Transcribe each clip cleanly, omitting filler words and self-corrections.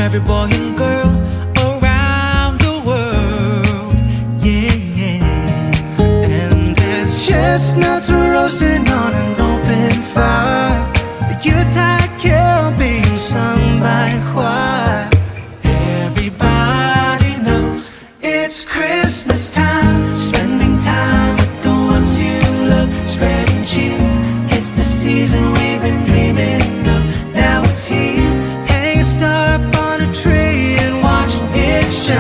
from every boy and girl around the world. Yeah, yeah. And there's chestnuts roasting on an open fire, the Yuletide carol being sung by a choir. Everybody knows it's Christmas time, spending time with the ones you love, spreading cheer. It's the season we've been dreaming of, now it's here. Hang a star up on a tree and watch it shine.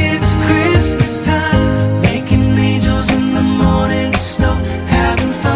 It's Christmas time, making angels in the morning snow, having fun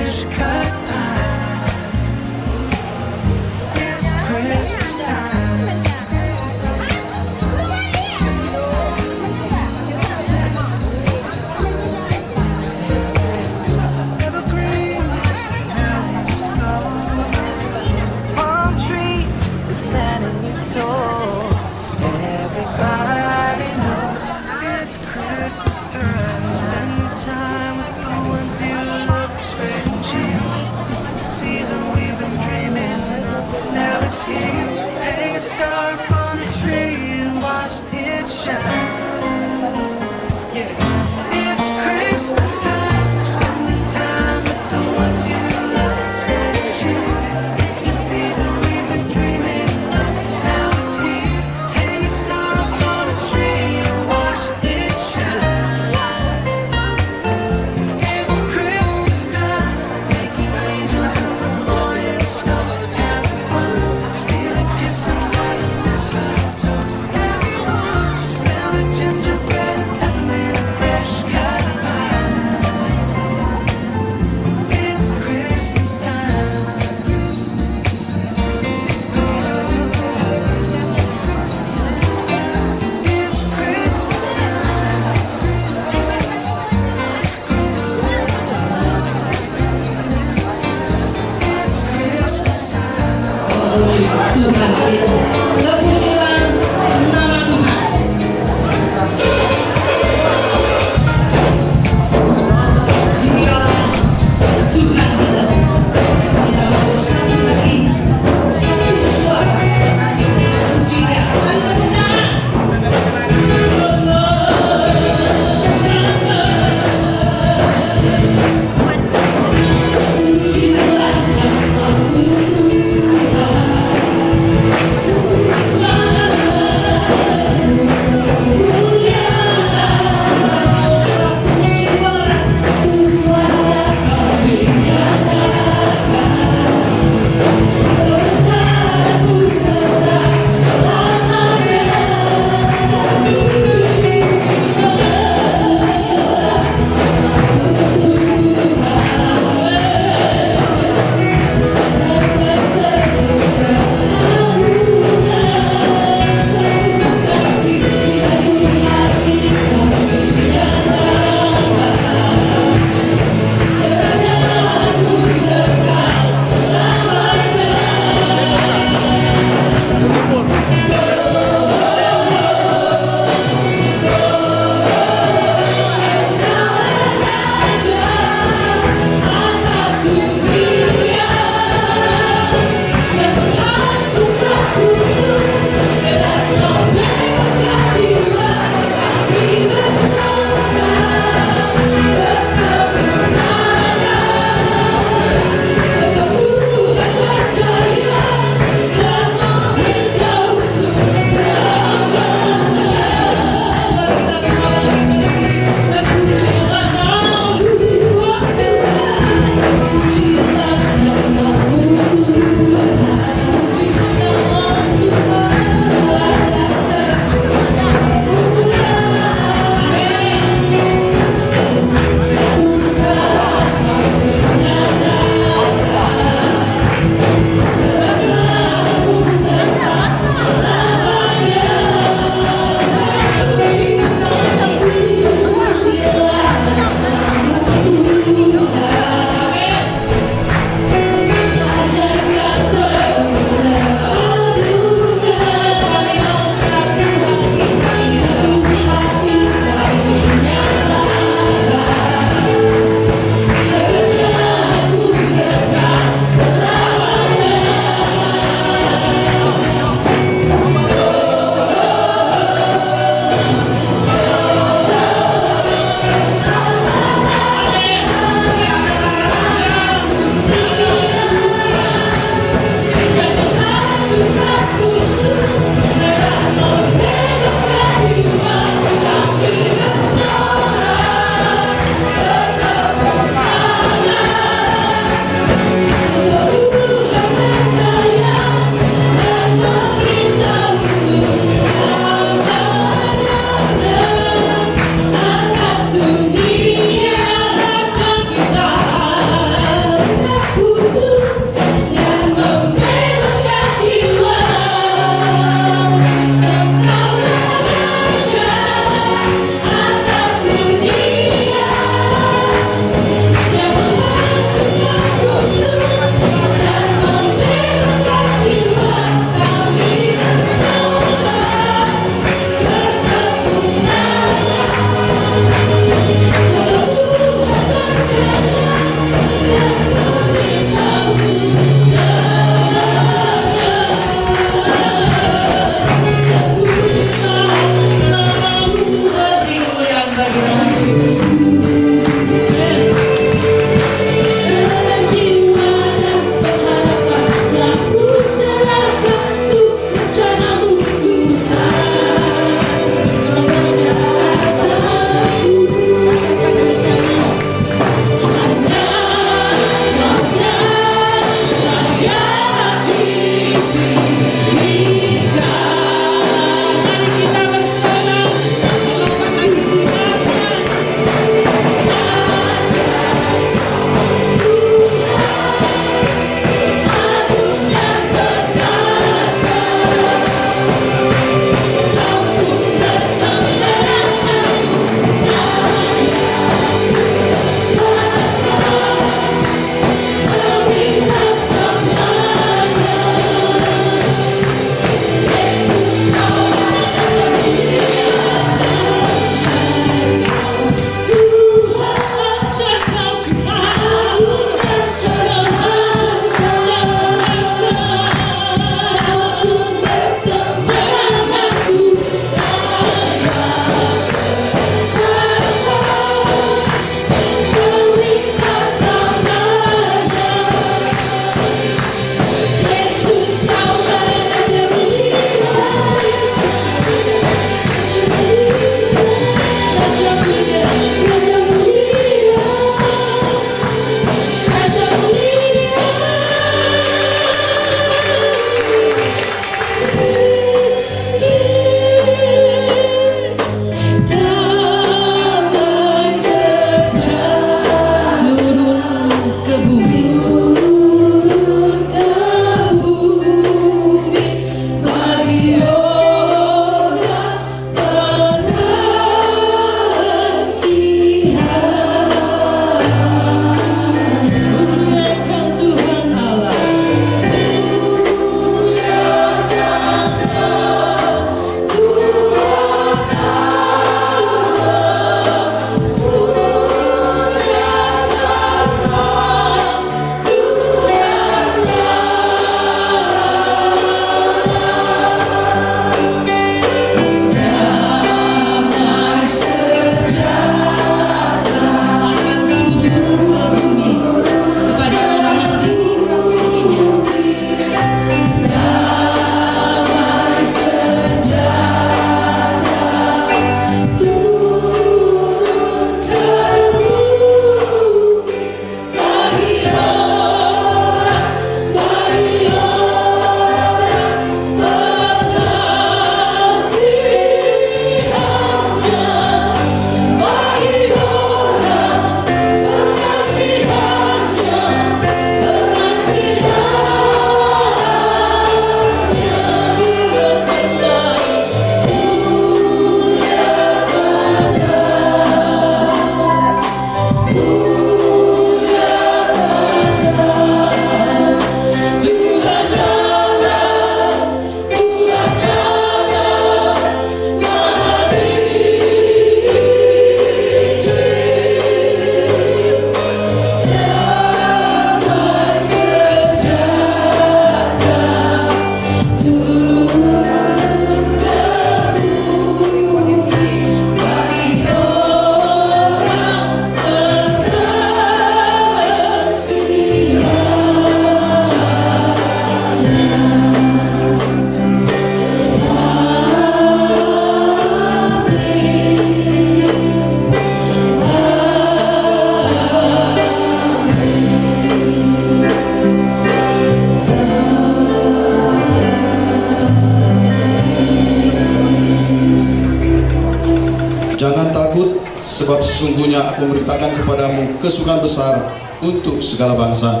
sebab sesungguhnya aku memberitakan kepadamu kesukaan besar untuk segala bangsa.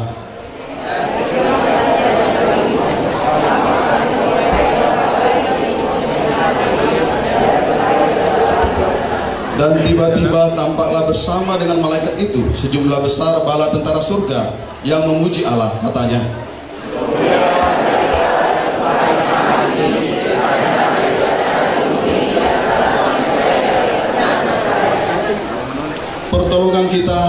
Dan tiba-tiba tampaklah bersama dengan malaikat itu sejumlah besar bala tentara surga yang memuji Allah, katanya, pertolongan kita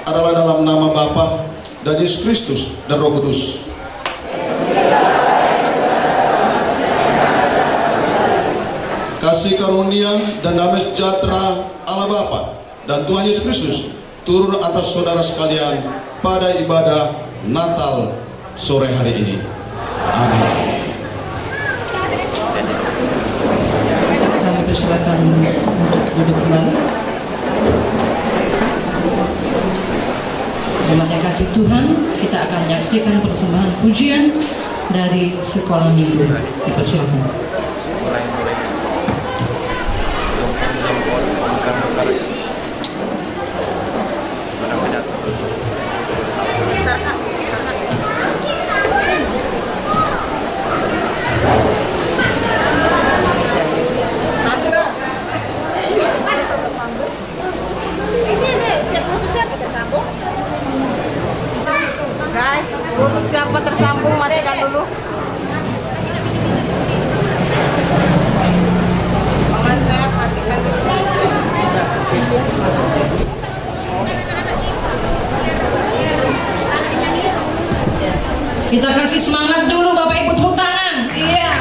adalah dalam nama Bapa dan Yesus Kristus dan Roh Kudus. Kasih karunia dan damai sejahtera Allah Bapa dan Tuhan Yesus Kristus turun atas saudara sekalian pada ibadah Natal sore hari ini. Amin. Kami persilakan untuk duduk kembali. Jemaat yang kasih Tuhan, kita akan menyaksikan persembahan pujian dari sekolah minggu. Dipersilakan. Guys, untuk siapa tersambung matikan dulu. Mama saya matikan dulu. Kita kasih semangat dulu Bapak Ibu, tepuk tangan. Iya.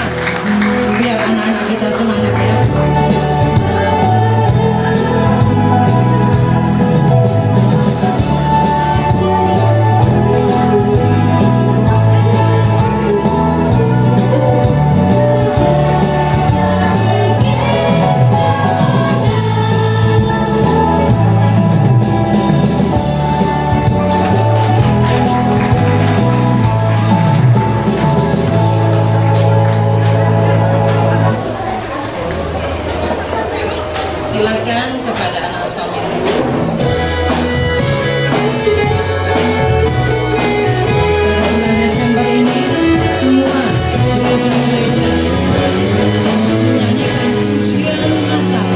Biar anak-anak kita semangat ya. Silakan kepada anak sekolah minggu. Pada bulan Desember ini, semua gereja-gereja menyanyikan pujian Natal.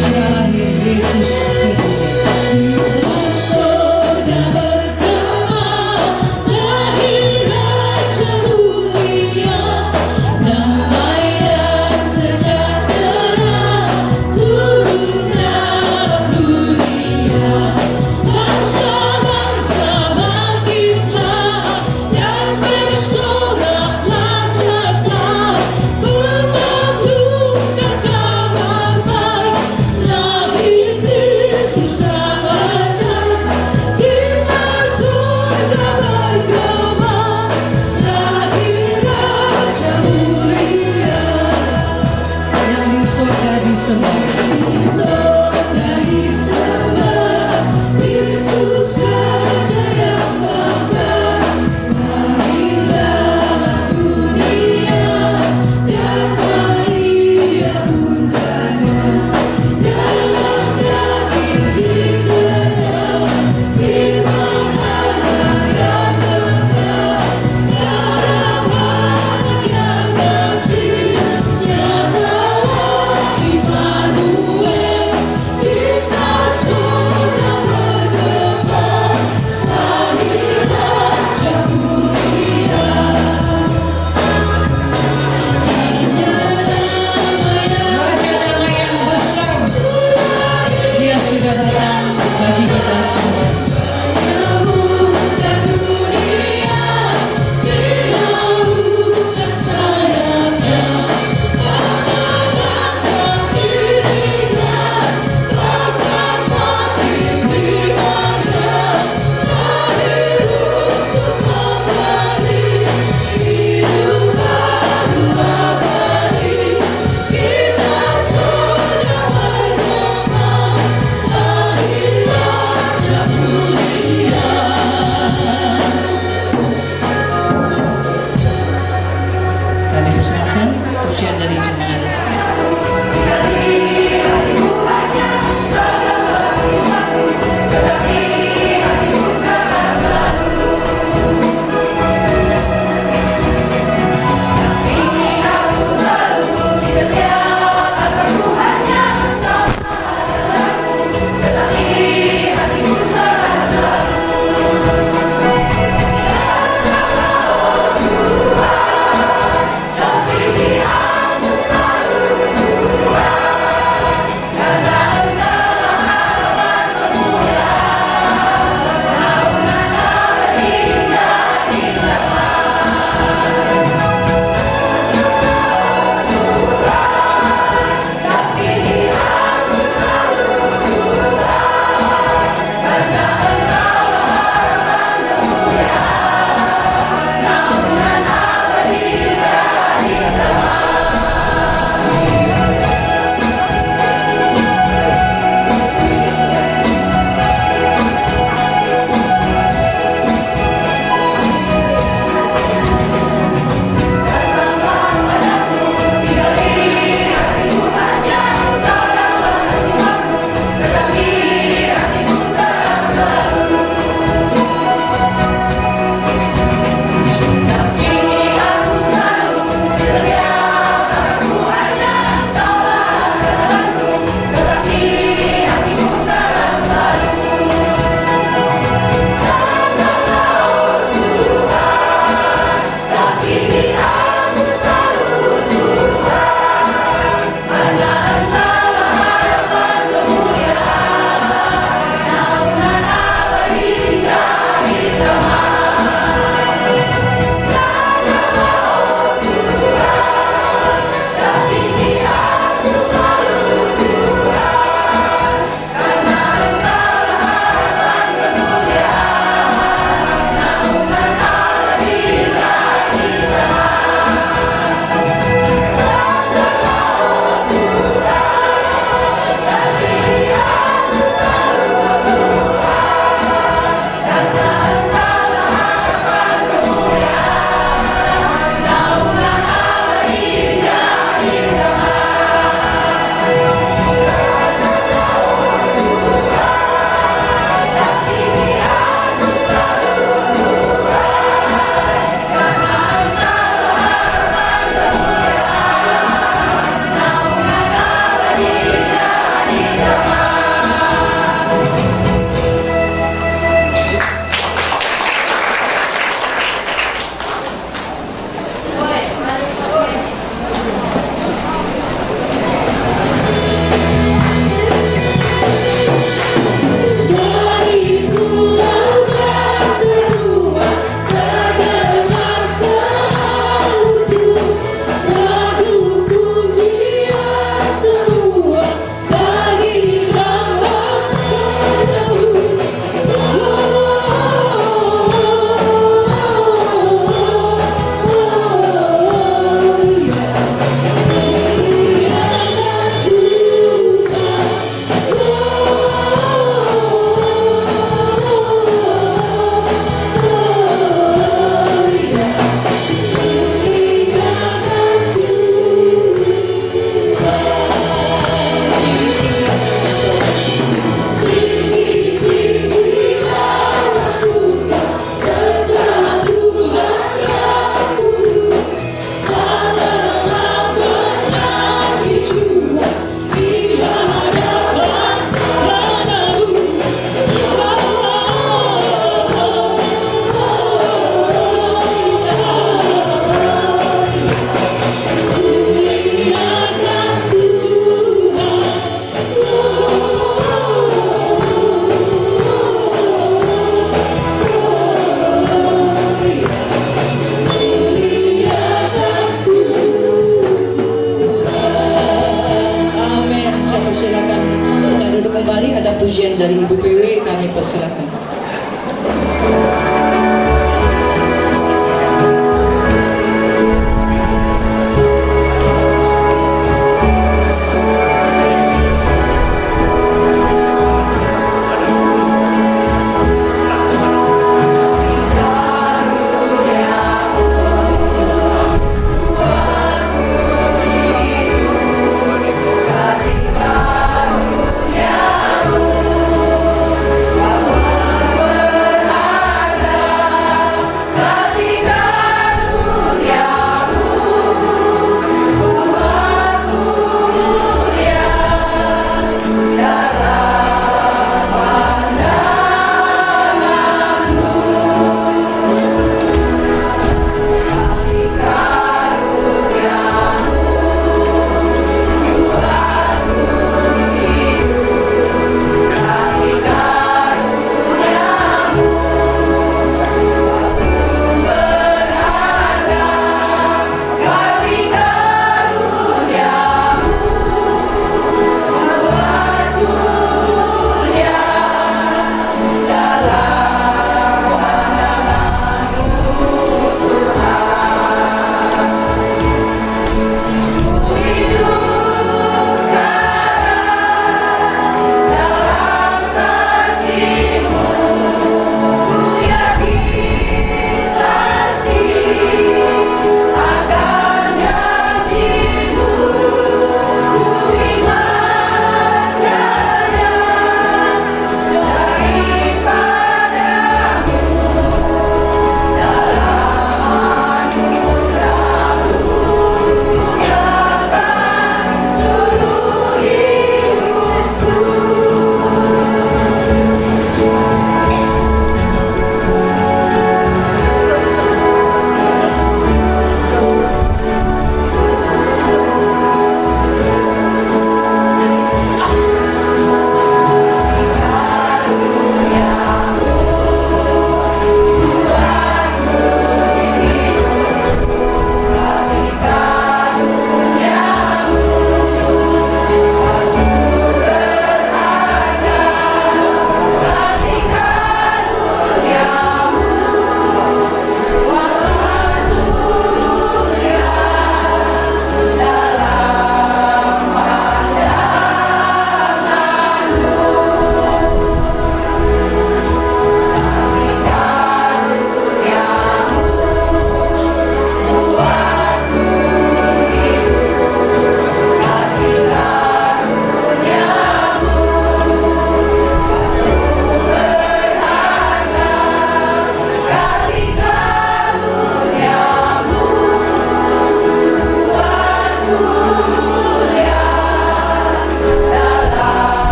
Sudah lahir Yesus ke dunia. Surga bergema, lahir Raja mulia, damai dan sejahtera turun dalam dunia. Bangsa-bangsa bangkitlah dan bersoraklah serta bermaklumkan kabar baik. Lahir Kristus Raja, kita surga bergema, lahir Raja mulia. Yang di surga disembah, Kristus Raja yang bangga, lahir dalam dunia, dan Maria bundanya, dalam daging dikenal, firman Allah yang kekal, dalam anak yang kecil, nyatalah Immanuel, kita surga bergema, lahir Raja mulia. Raja damai yang besar, Dia sudah datang bagi kita semua. Menyembuhkan dunia, dinaungi sayapnya, pertahankan dirinya, pertahankan firman-Nya, lahir untuk memberi hidup baru abadi. Kita surga bergema, lahir Raja mulia. silakan.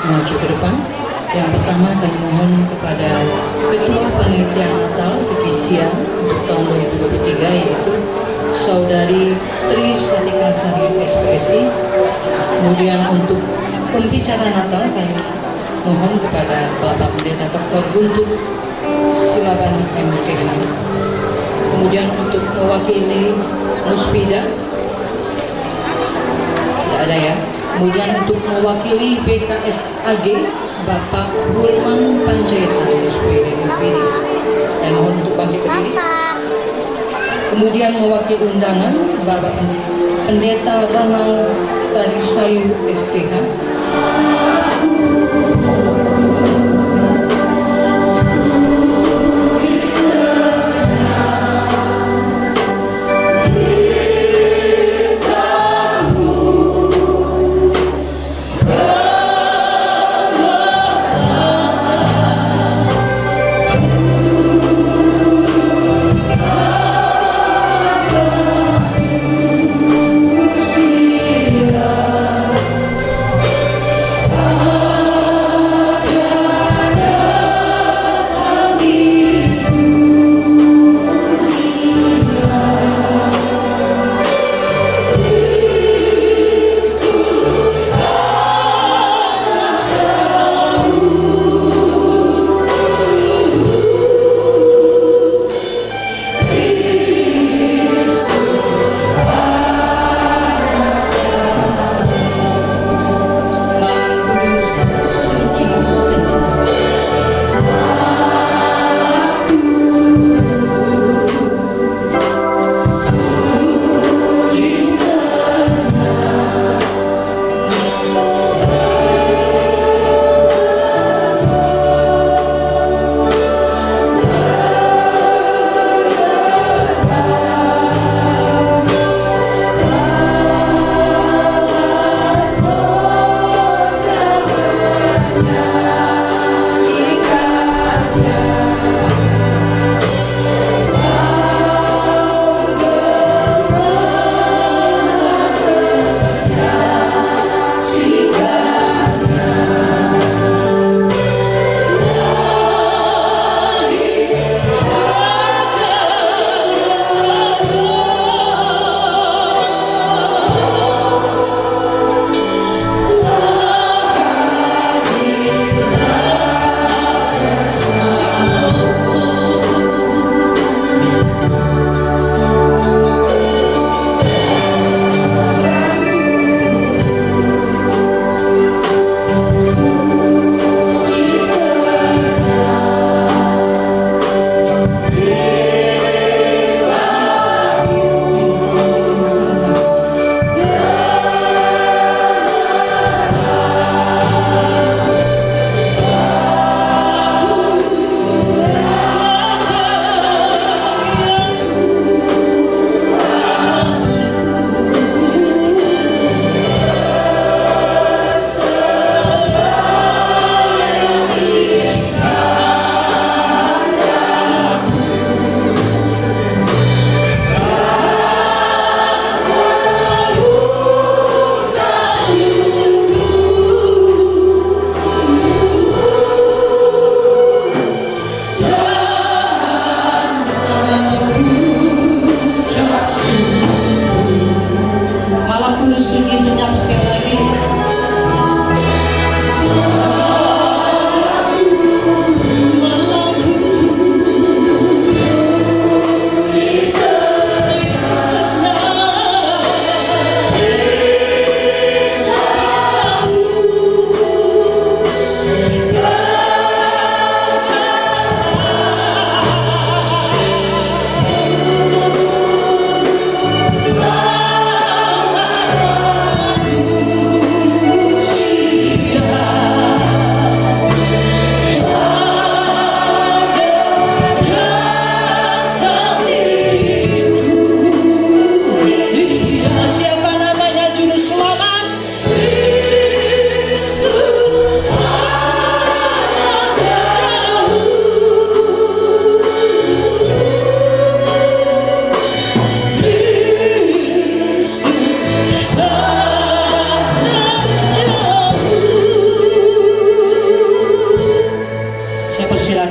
maju ke depan. Yang pertama kami mohon kepada Ketua Panitia Natal Divisia untuk tahun 2023 yaitu Saudari Tri Satika Sari SPSI. Kemudian untuk pembicara Natal kami mohon kepada Bapak Pendeta Dr. Guntur Silaban MKH. Kemudian untuk mewakili Muspida tidak ada ya. Kemudian untuk mewakili BKSAG Bapak Bulman Panjaitan SPD. Dan mohon untuk bangkit berdiri. Kemudian mewakili undangan Bapak Pendeta Ronald Tadisayu STH. Kemudian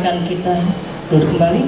silakan kita duduk kembali.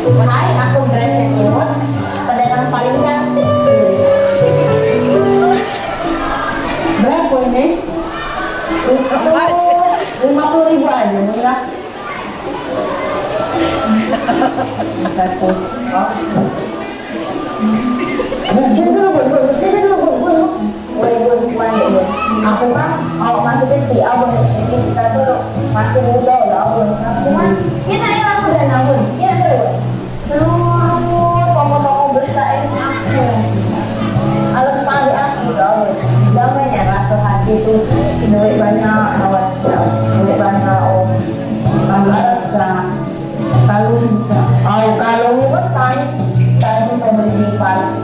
Hai, aku Grace Imut, pedagang paling cantik. Berapa ini? 50.000 aja, enggak? Aku kan mau masuk ke abang, jadi kita tuh masih muda udah abang. Cuman kita yang aku dan abang, ya tuh. Seluruh toko-toko besar ini aku. Alat pagi aku udah abang. Damainya rasa hati tuh duit banyak, awal duit banyak. Alat kan. Kalau ini kan tadi saya beli di Paris.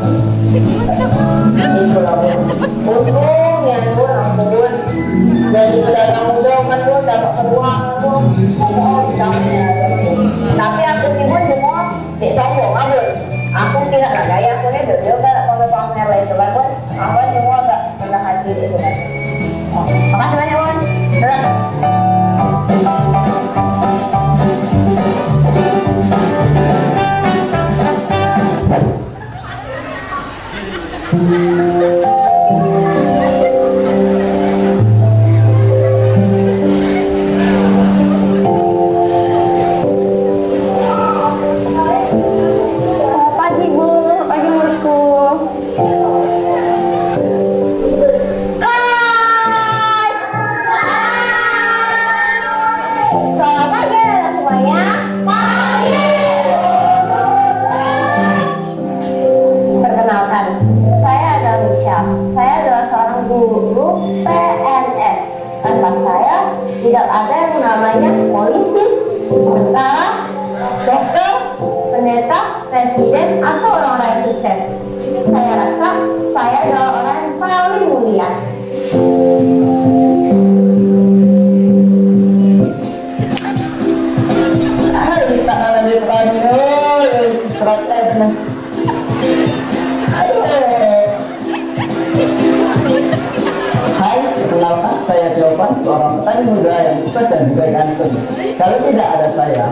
Itu lah untung ya lu ampun. Jadi pedagang muda kan lu dapat peluang lu. Tapi aku ibu semua tidak sombong abang. Aku tidak lah gaya aku ni dia kan kalau pamer lah itu kan. Aku semua agak pernah hadir itu kan. Makasih banyak Wan. Pagi Bu, pagi Muridku. Hai. Selamat pagi anak semuanya. Pagi. Perkenalkan, saya adalah Misha. Saya adalah seorang guru PNS. Tempat saya tidak ada yang namanya polisi, tentara, dokter, pendeta, presiden, atau orang-orang yang sukses. Saya rasa saya adalah orang yang paling mulia. Tak nak lebih pagi, protes lah. Hai, perkenalkan saya Jovan, seorang petani muda yang sukses dan juga ganteng. Kalau tidak ada saya,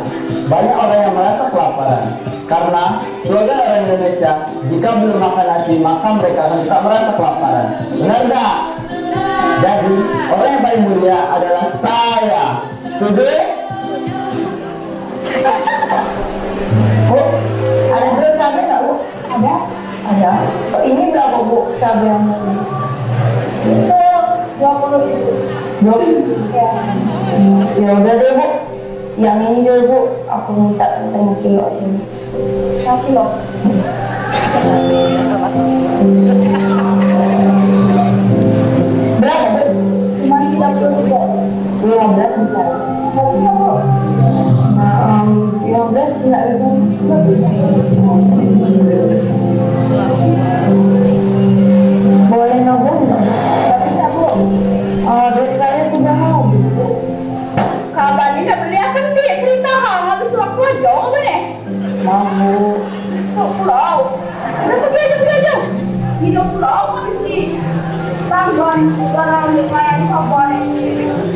banyak orang yang merasa kelaparan. Karena slogan orang Indonesia, jika belum makan nasi, maka mereka akan tetap merasa kelaparan. Benar tak? Jadi, orang yang paling mulia adalah saya. Setuju? Bu, ada belum cabai nggak Bu? Ada? Ada. Oh, ini berapa Bu cabai yang ini? Itu 20.000. 20? Ya. Ya udah deh Bu. Yang ini dulu Bu, aku minta setengah kilo ini. 1 kilo. Berapa Bu? Cuma 30 15 misalnya. Nggak bisa Bu. Nah, 15 nggak bisa. Boleh 15 nggak? Nggak bisa Bu. Duit saya sudah mau. Kapan ini beli akan dia cerita habis waktu aja apa nih? Mau. Pulau. Berapa biasa aja? Hidup pulau kan sih. Tanggon sekarang lumayan apa nih?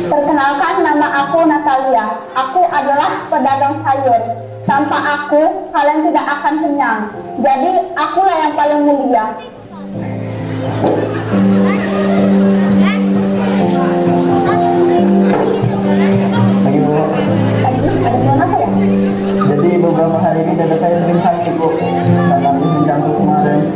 Perkenalkan, nama aku Natalia. Aku adalah pedagang sayur. Tanpa aku, kalian tidak akan kenyang. Jadi, akulah yang paling mulia. Lagi Bu. Ada mana ya? Jadi beberapa hari ini dada saya sering sakit Bu. Karena habis menjangkau kemarin.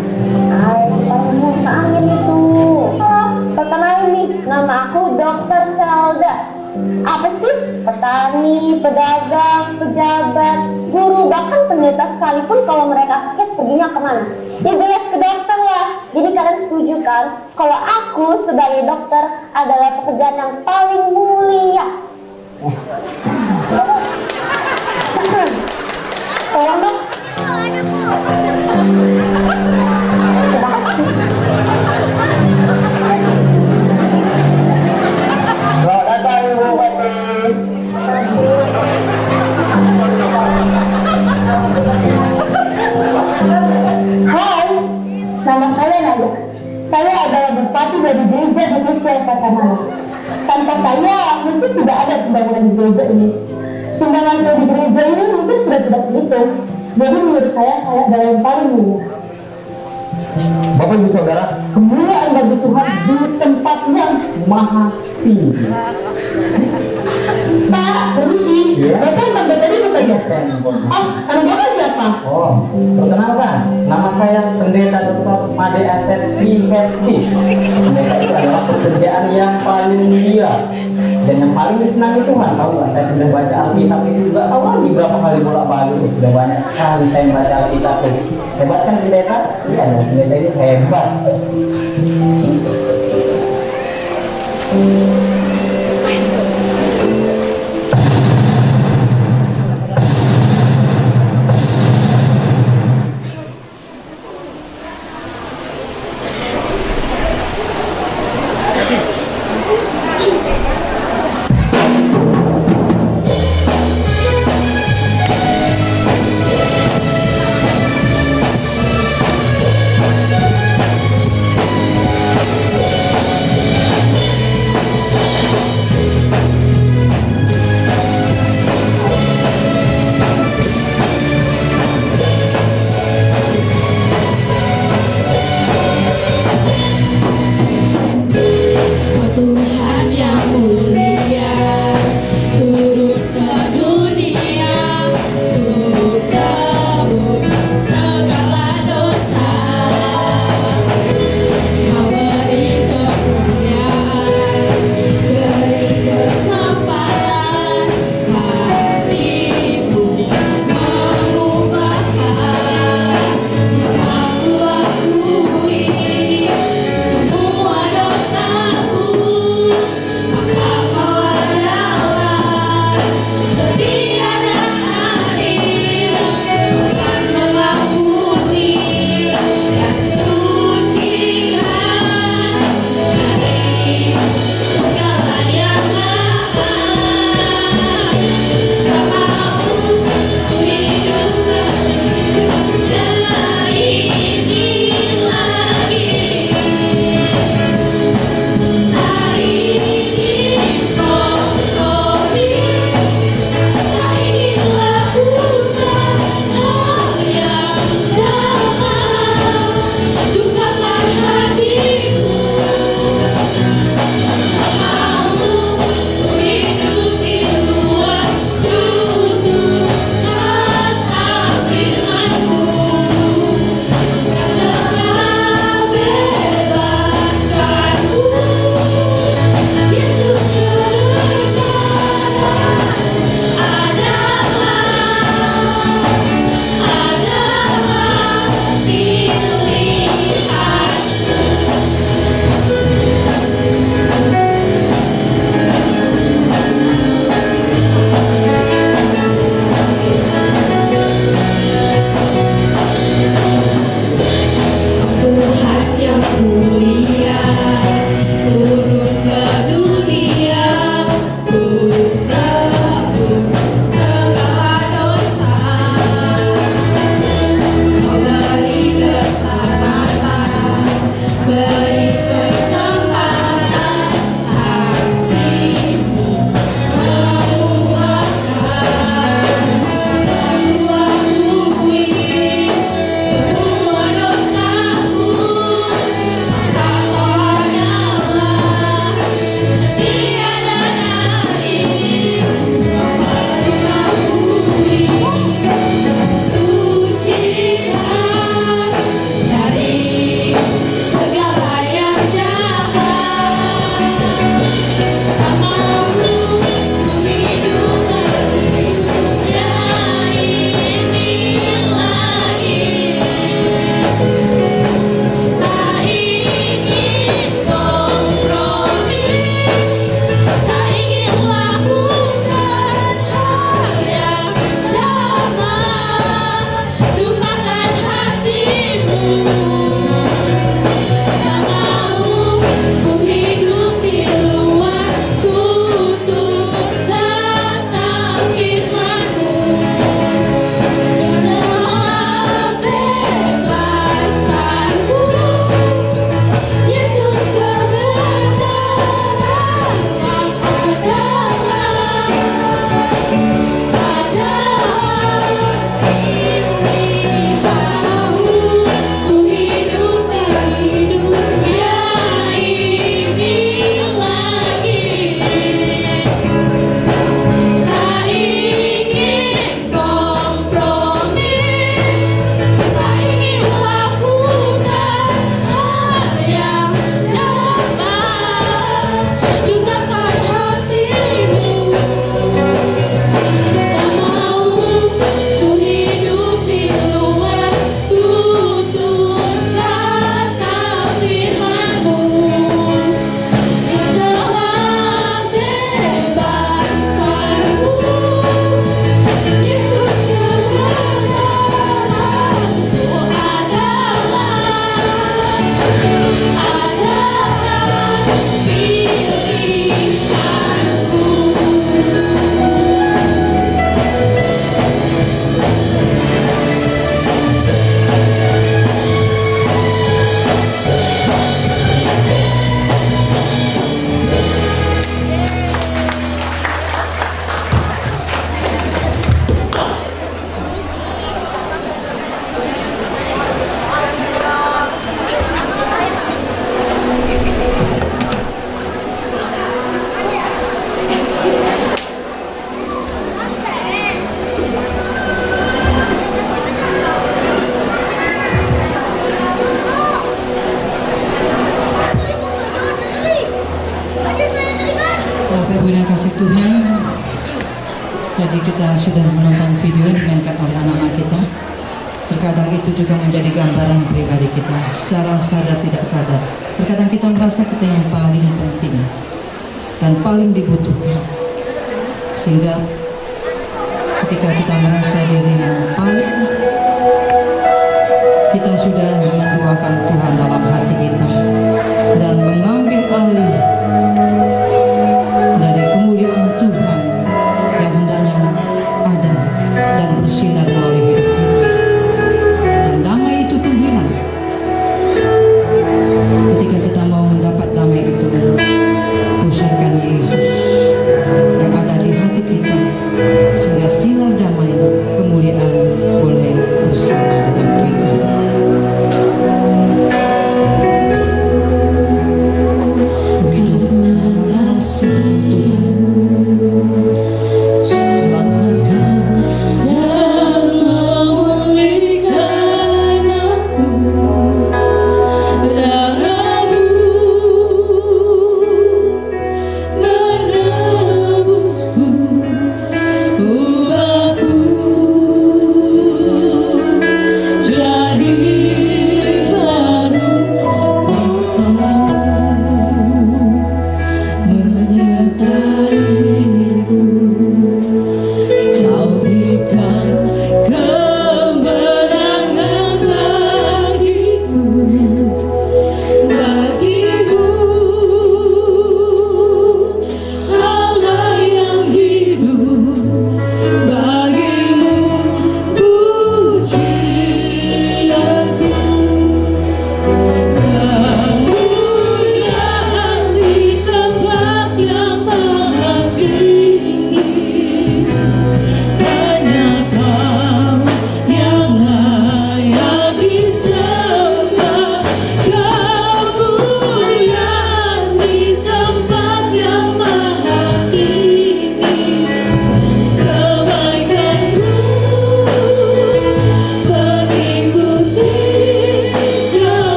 pedagang, pejabat, guru, bahkan pendeta sekalipun kalau mereka sakit perginya kemana? Ya jelas ke dokter lah. Jadi kalian setuju kan kalau aku sebagai dokter adalah pekerjaan yang paling mulia? Tolong dong. Terima kasih. Selamat datang Ibu Pati. Hai, nama saya Nadia. Saya adalah bupati dari gereja Indonesia Patamana. Tanpa saya, mungkin tidak ada pembangunan di gereja ini. Sumbangan saya di gereja ini mungkin sudah tidak terhitung. Jadi menurut saya adalah yang paling mulia. Bapak Ibu Saudara, Kemuliaan bagi Tuhan di tempat yang maha tinggi. Pak, permisi. Iya. Bapak yang tadi bekerja. Oh, anak Bapak siapa? Oh, perkenalkan, nama saya Pendeta Dr. Made Atet PhD. Pendeta itu adalah pekerjaan yang paling mulia dan yang paling disenangi Tuhan. Tahu nggak? Saya sudah baca Alkitab itu juga awalnya berapa kali bolak-balik. Sudah banyak kali saya baca Alkitab itu. Hebat kan pendeta? Iya, pendeta itu hebat. Ibu yang kasih Tuhan, tadi kita sudah menonton video yang dimainkan oleh anak-anak kita. Terkadang itu juga menjadi gambaran pribadi kita, secara sadar tidak sadar. Terkadang kita merasa kita yang paling penting dan paling dibutuhkan, sehingga ketika kita merasa diri yang paling, kita sudah menduakan Tuhan dalam hati kita dan mengambil alih dari kemuliaan Tuhan yang hendaknya ada dan bersinar melalui hidup kita. Dan damai itu pun hilang ketika kita mau mendapat damai itu. Pusatkan Yesus yang ada di hati kita, sehingga sinar damai kemuliaan boleh bersama dengan kita.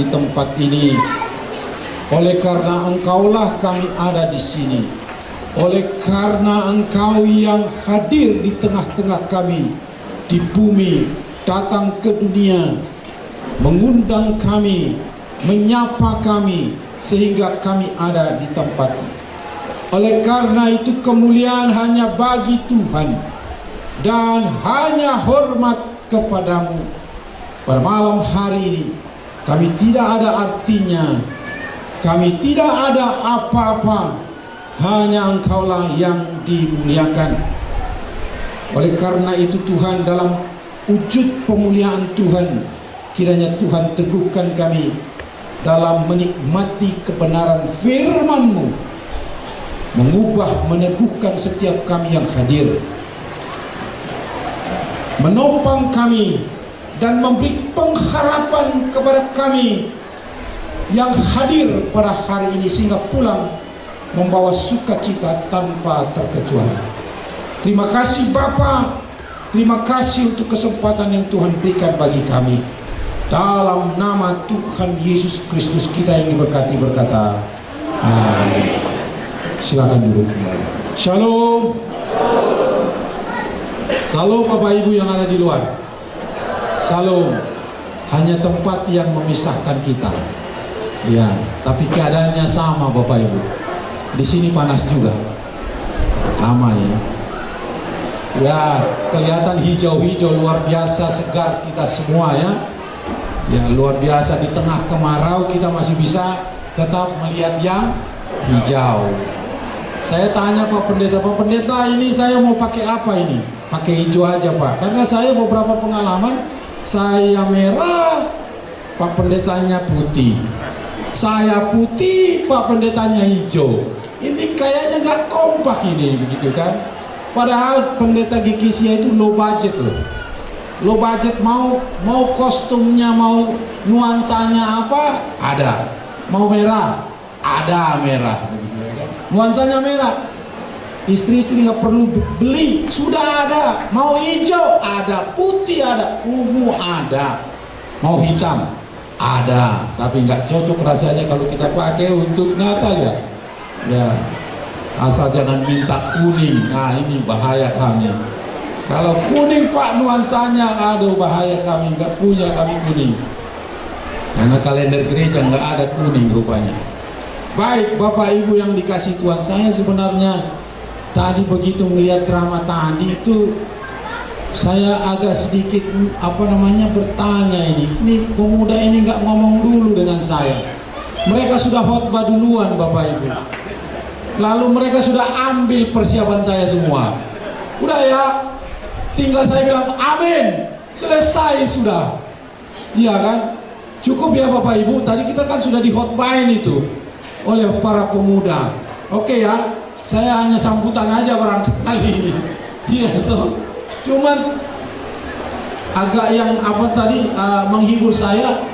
di tempat ini. Oleh karena Engkaulah kami ada di sini. Oleh karena Engkau yang hadir di tengah-tengah kami di bumi, datang ke dunia, mengundang kami, menyapa kami, sehingga kami ada di tempat ini. Oleh karena itu kemuliaan hanya bagi Tuhan dan hanya hormat kepadamu. Pada malam hari ini kami tidak ada artinya, kami tidak ada apa-apa, hanya Engkaulah yang dimuliakan. Oleh karena itu Tuhan, dalam wujud pemuliaan Tuhan, kiranya Tuhan teguhkan kami dalam menikmati kebenaran firman-Mu, mengubah, meneguhkan setiap kami yang hadir, menopang kami dan memberi pengharapan kepada kami yang hadir pada hari ini, sehingga pulang membawa sukacita tanpa terkecuali. Terima kasih Bapa, terima kasih untuk kesempatan yang Tuhan berikan bagi kami. Dalam nama Tuhan Yesus Kristus kita yang diberkati berkata, amin. Silakan duduk kembali. Shalom. Shalom Bapak Ibu yang ada di luar. Shalom. Hanya tempat yang memisahkan kita. Ya, tapi keadaannya sama Bapak Ibu. Di sini panas juga. Sama ya. Ya, kelihatan hijau-hijau luar biasa, segar kita semua ya. Ya, luar biasa, di tengah kemarau kita masih bisa tetap melihat yang hijau. Saya tanya Pak Pendeta ini saya mau pakai apa ini? Pakai hijau aja Pak, karena saya beberapa pengalaman, saya merah, Pak Pendetanya putih. Saya putih, Pak Pendetanya hijau. Ini kayaknya nggak kompak ini, begitu kan? Padahal Pendeta Gikisia itu low budget loh. Low budget, mau kostumnya, mau nuansanya apa, ada. Mau merah, ada merah. Nuansanya merah. Istri-istri nggak perlu beli, sudah ada. Mau hijau, ada. Putih ada, ungu ada. Mau hitam, ada. Tapi nggak cocok rasanya kalau kita pakai untuk Natal ya. Ya, asal jangan minta kuning. Nah ini bahaya kami. Kalau kuning Pak nuansanya, aduh bahaya kami, nggak punya kami kuning. Karena kalender gereja nggak ada kuning rupanya. Baik Bapak Ibu yang dikasih Tuhan, saya sebenarnya tadi begitu melihat drama tadi itu, saya agak sedikit bertanya, ini pemuda ini nggak ngomong dulu dengan saya. Mereka sudah khotbah duluan Bapak Ibu. Lalu mereka sudah ambil persiapan saya semua. Udah ya, tinggal saya bilang amin, selesai sudah. Iya kan? Cukup ya Bapak Ibu, tadi kita kan sudah dikhotbahin itu oleh para pemuda. Oke ya, saya hanya sambutan aja barangkali. Iya tuh. Cuman agak yang menghibur saya,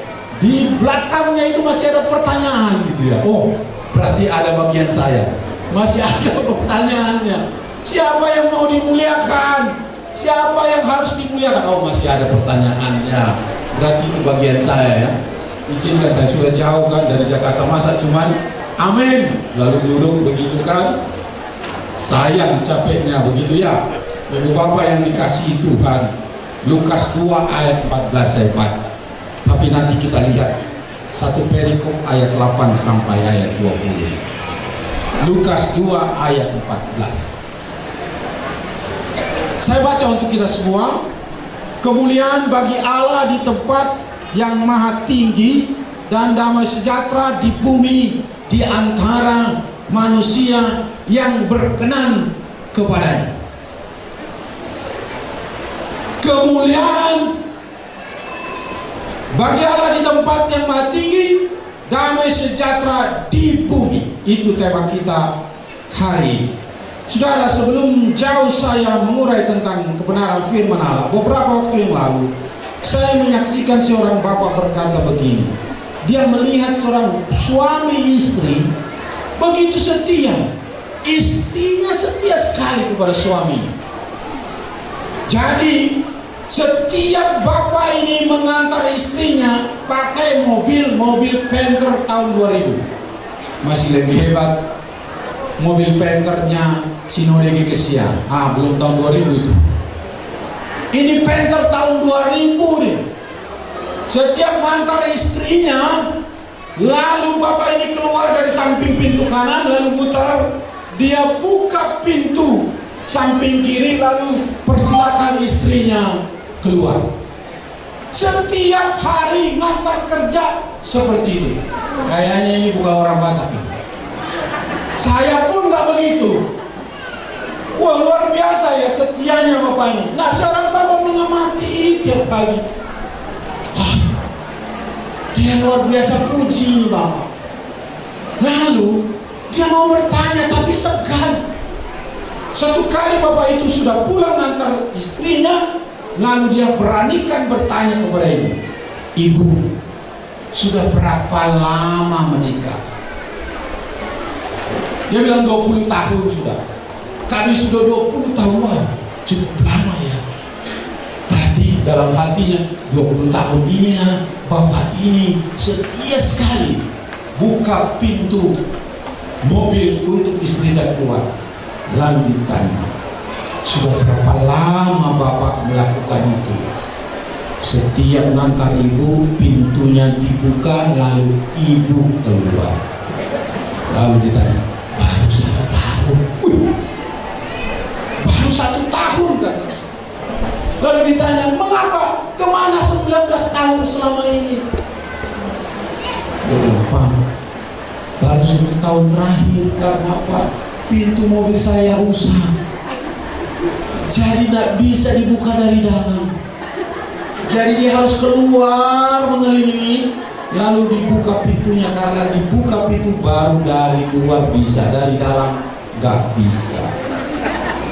di belakangnya itu masih ada pertanyaan gitu ya. Oh, berarti ada bagian saya. Masih ada pertanyaannya. Siapa yang mau dimuliakan? Siapa yang harus dimuliakan? Oh, masih ada pertanyaannya. Berarti itu bagian saya ya. Izinkan, saya sudah jauh kan dari Jakarta, masa cuman amin lalu duduk begitu kan? Sayang capeknya begitu ya. Ibu Bapak yang dikasihi Tuhan, Lukas 2 ayat 14 saya baca. Tapi nanti kita lihat satu perikop ayat 8 sampai ayat 20. Lukas 2 ayat 14. Saya baca untuk kita semua. Kemuliaan bagi Allah di tempat yang maha tinggi, dan damai sejahtera di bumi di antara manusia yang berkenan kepadanya. Kemuliaan bagi Allah di tempat yang maha tinggi, damai sejahtera di bumi. Itu tema kita hari ini. Saudara, sebelum jauh saya mengurai tentang kebenaran firman Allah, beberapa waktu yang lalu saya menyaksikan seorang bapak berkata begini. Dia melihat seorang suami istri begitu setia. Istrinya setia sekali kepada suami. Jadi Setiap bapak ini mengantar istrinya pakai mobil Panther tahun 2000. Masih lebih hebat mobil Panthernya Sinodege Kesia. Belum tahun 2000 itu. Ini Panther tahun 2000 nih. Setiap mengantar istrinya, lalu bapak ini keluar dari samping pintu kanan, lalu mutar, dia buka pintu samping kiri, lalu persilakan istrinya keluar. Setiap hari ngantar kerja seperti itu. Kayaknya ini bukan orang Batak ini. Saya pun nggak begitu. Wah, luar biasa ya setianya bapak ini. Nah, seorang bapak mengamati tiap pagi. Dia luar biasa puji bapak. Lalu dia mau bertanya tapi segan. Satu kali bapak itu sudah pulang ngantar istrinya, lalu dia beranikan bertanya kepada ibu, "Ibu, sudah berapa lama menikah?" Dia bilang 20 tahun sudah. Kami sudah 20 tahun. Wah, cukup lama ya. Berarti dalam hatinya 20 tahun ini nah, bapak ini setia sekali buka pintu mobil untuk istrinya keluar. Lalu ditanya, "Sudah berapa lama bapak melakukan itu?" Setiap ngantar ibu, pintunya dibuka, lalu ibu keluar. Lalu ditanya, "Baru 1 tahun." Wih, baru 1 tahun kan? Lalu ditanya, "Mengapa? Kemana 19 tahun selama ini?" Dia bilang, "Pak, baru 1 tahun terakhir karena apa? Pintu mobil saya rusak. Jadi tidak bisa dibuka dari dalam. Jadi dia harus keluar mengelilingi, lalu dibuka pintunya. Karena dibuka pintu baru dari luar bisa, dari dalam nggak bisa."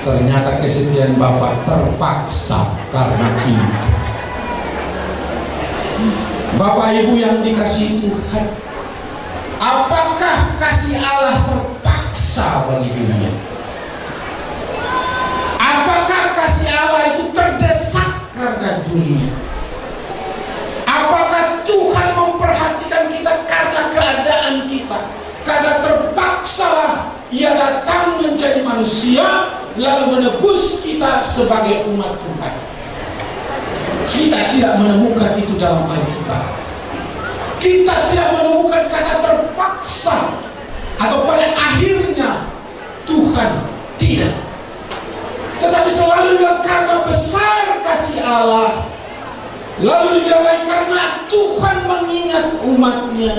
Ternyata kesetiaan bapak terpaksa karena pintu. Bapak ibu yang dikasihi Tuhan, apakah kasih Allah terpaksa bagi dunia? Apakah kasih Allah itu terdesak karena dunia? Apakah Tuhan memperhatikan kita karena keadaan kita? Karena terpaksa Ia datang menjadi manusia, lalu menebus kita sebagai umat Tuhan. Kita tidak menemukan itu dalam Alkitab. Kita tidak menemukan kata terpaksa atau pada akhirnya Tuhan, tidak. Tetapi selalu bilang karena besar kasih Allah. Lalu dibilang lagi karena Tuhan mengingat umatnya,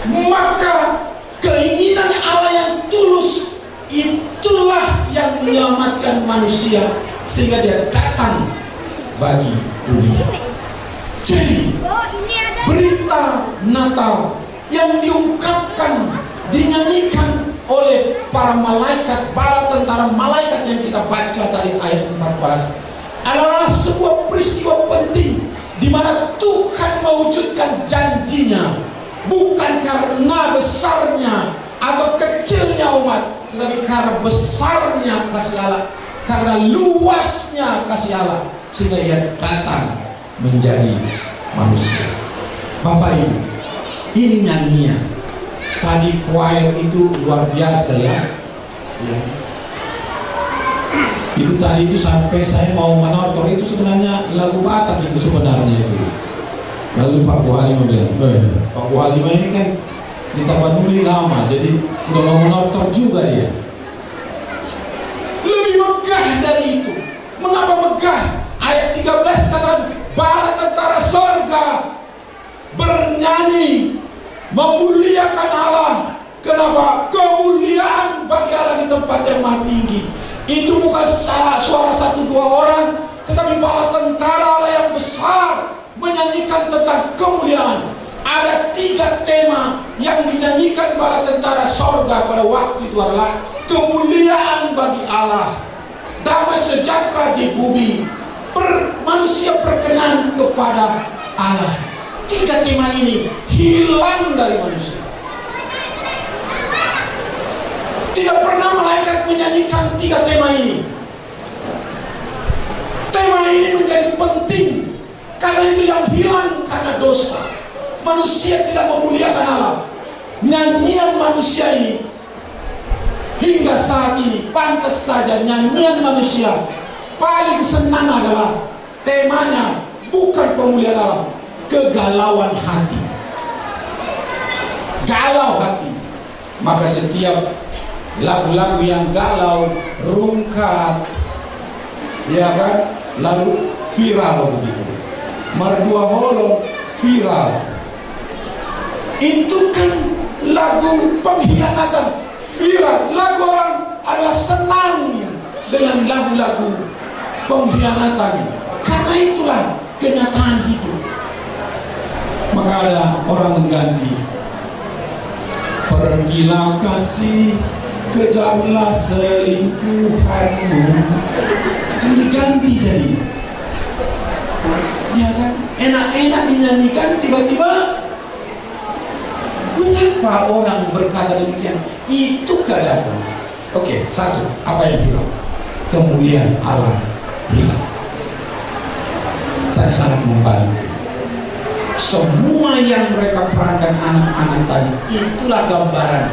maka keinginan Allah yang tulus itulah yang menyelamatkan manusia sehingga dia datang bagi dunia. Jadi berita Natal yang diungkapkan, dinyanyikan oleh para malaikat, bala tentara malaikat yang kita baca tadi ayat 14 adalah sebuah peristiwa penting di mana Tuhan mewujudkan janjinya, bukan karena besarnya atau kecilnya umat, tapi karena besarnya kasih Allah, karena luasnya kasih Allah, sehingga Ia datang menjadi manusia. Bapak Ibu, ini nyanyian. Tadi choir itu luar biasa ya. Itu tadi itu sampai saya mau menortor, itu sebenarnya lagu Batak itu sebenarnya itu. Lalu Pak Bu Halimah bilang, Pak Bu Halimah ini kan di Tapanuli lama, jadi udah mau menortor juga dia. Lebih megah dari itu. Mengapa megah? Ayat 13 katakan, bala tentara sorga bernyanyi memuliakan Allah. Kenapa? Kemuliaan bagi Allah di tempat yang maha tinggi. Itu bukan suara 1-2 orang, tetapi bala tentara Allah yang besar menyanyikan tentang kemuliaan. Ada 3 tema yang dinyanyikan bala tentara sorga pada waktu itu adalah kemuliaan bagi Allah, damai sejahtera di bumi, manusia berkenan kepada Allah. 3 tema ini hilang dari manusia. Tidak pernah malaikat menyanyikan 3 tema ini. Tema ini menjadi penting karena itu yang hilang karena dosa. Manusia tidak memuliakan Allah. Nyanyian manusia ini hingga saat ini pantas saja nyanyian manusia paling senang adalah temanya bukan pemuliaan Allah, kegalauan hati. Galau hati. Maka setiap lagu-lagu yang galau, rungkat, ya kan, lalu viral begitu. Merdua Holo viral. Itu kan lagu pengkhianatan viral. Lagu orang adalah senang dengan lagu-lagu pengkhianatan. Karena itulah kenyataan hidup. Maka ada orang mengganti, pergilah kasih, kejarlah selingkuhanmu. Kan diganti jadi, ya kan, enak-enak dinyanyikan, tiba-tiba mengapa orang berkata demikian? Itu keadaan. Oke, satu, apa yang hilang? Kemuliaan Allah hilang. Tadi sangat membantu. Semua yang mereka perankan anak-anak tadi, itulah gambaran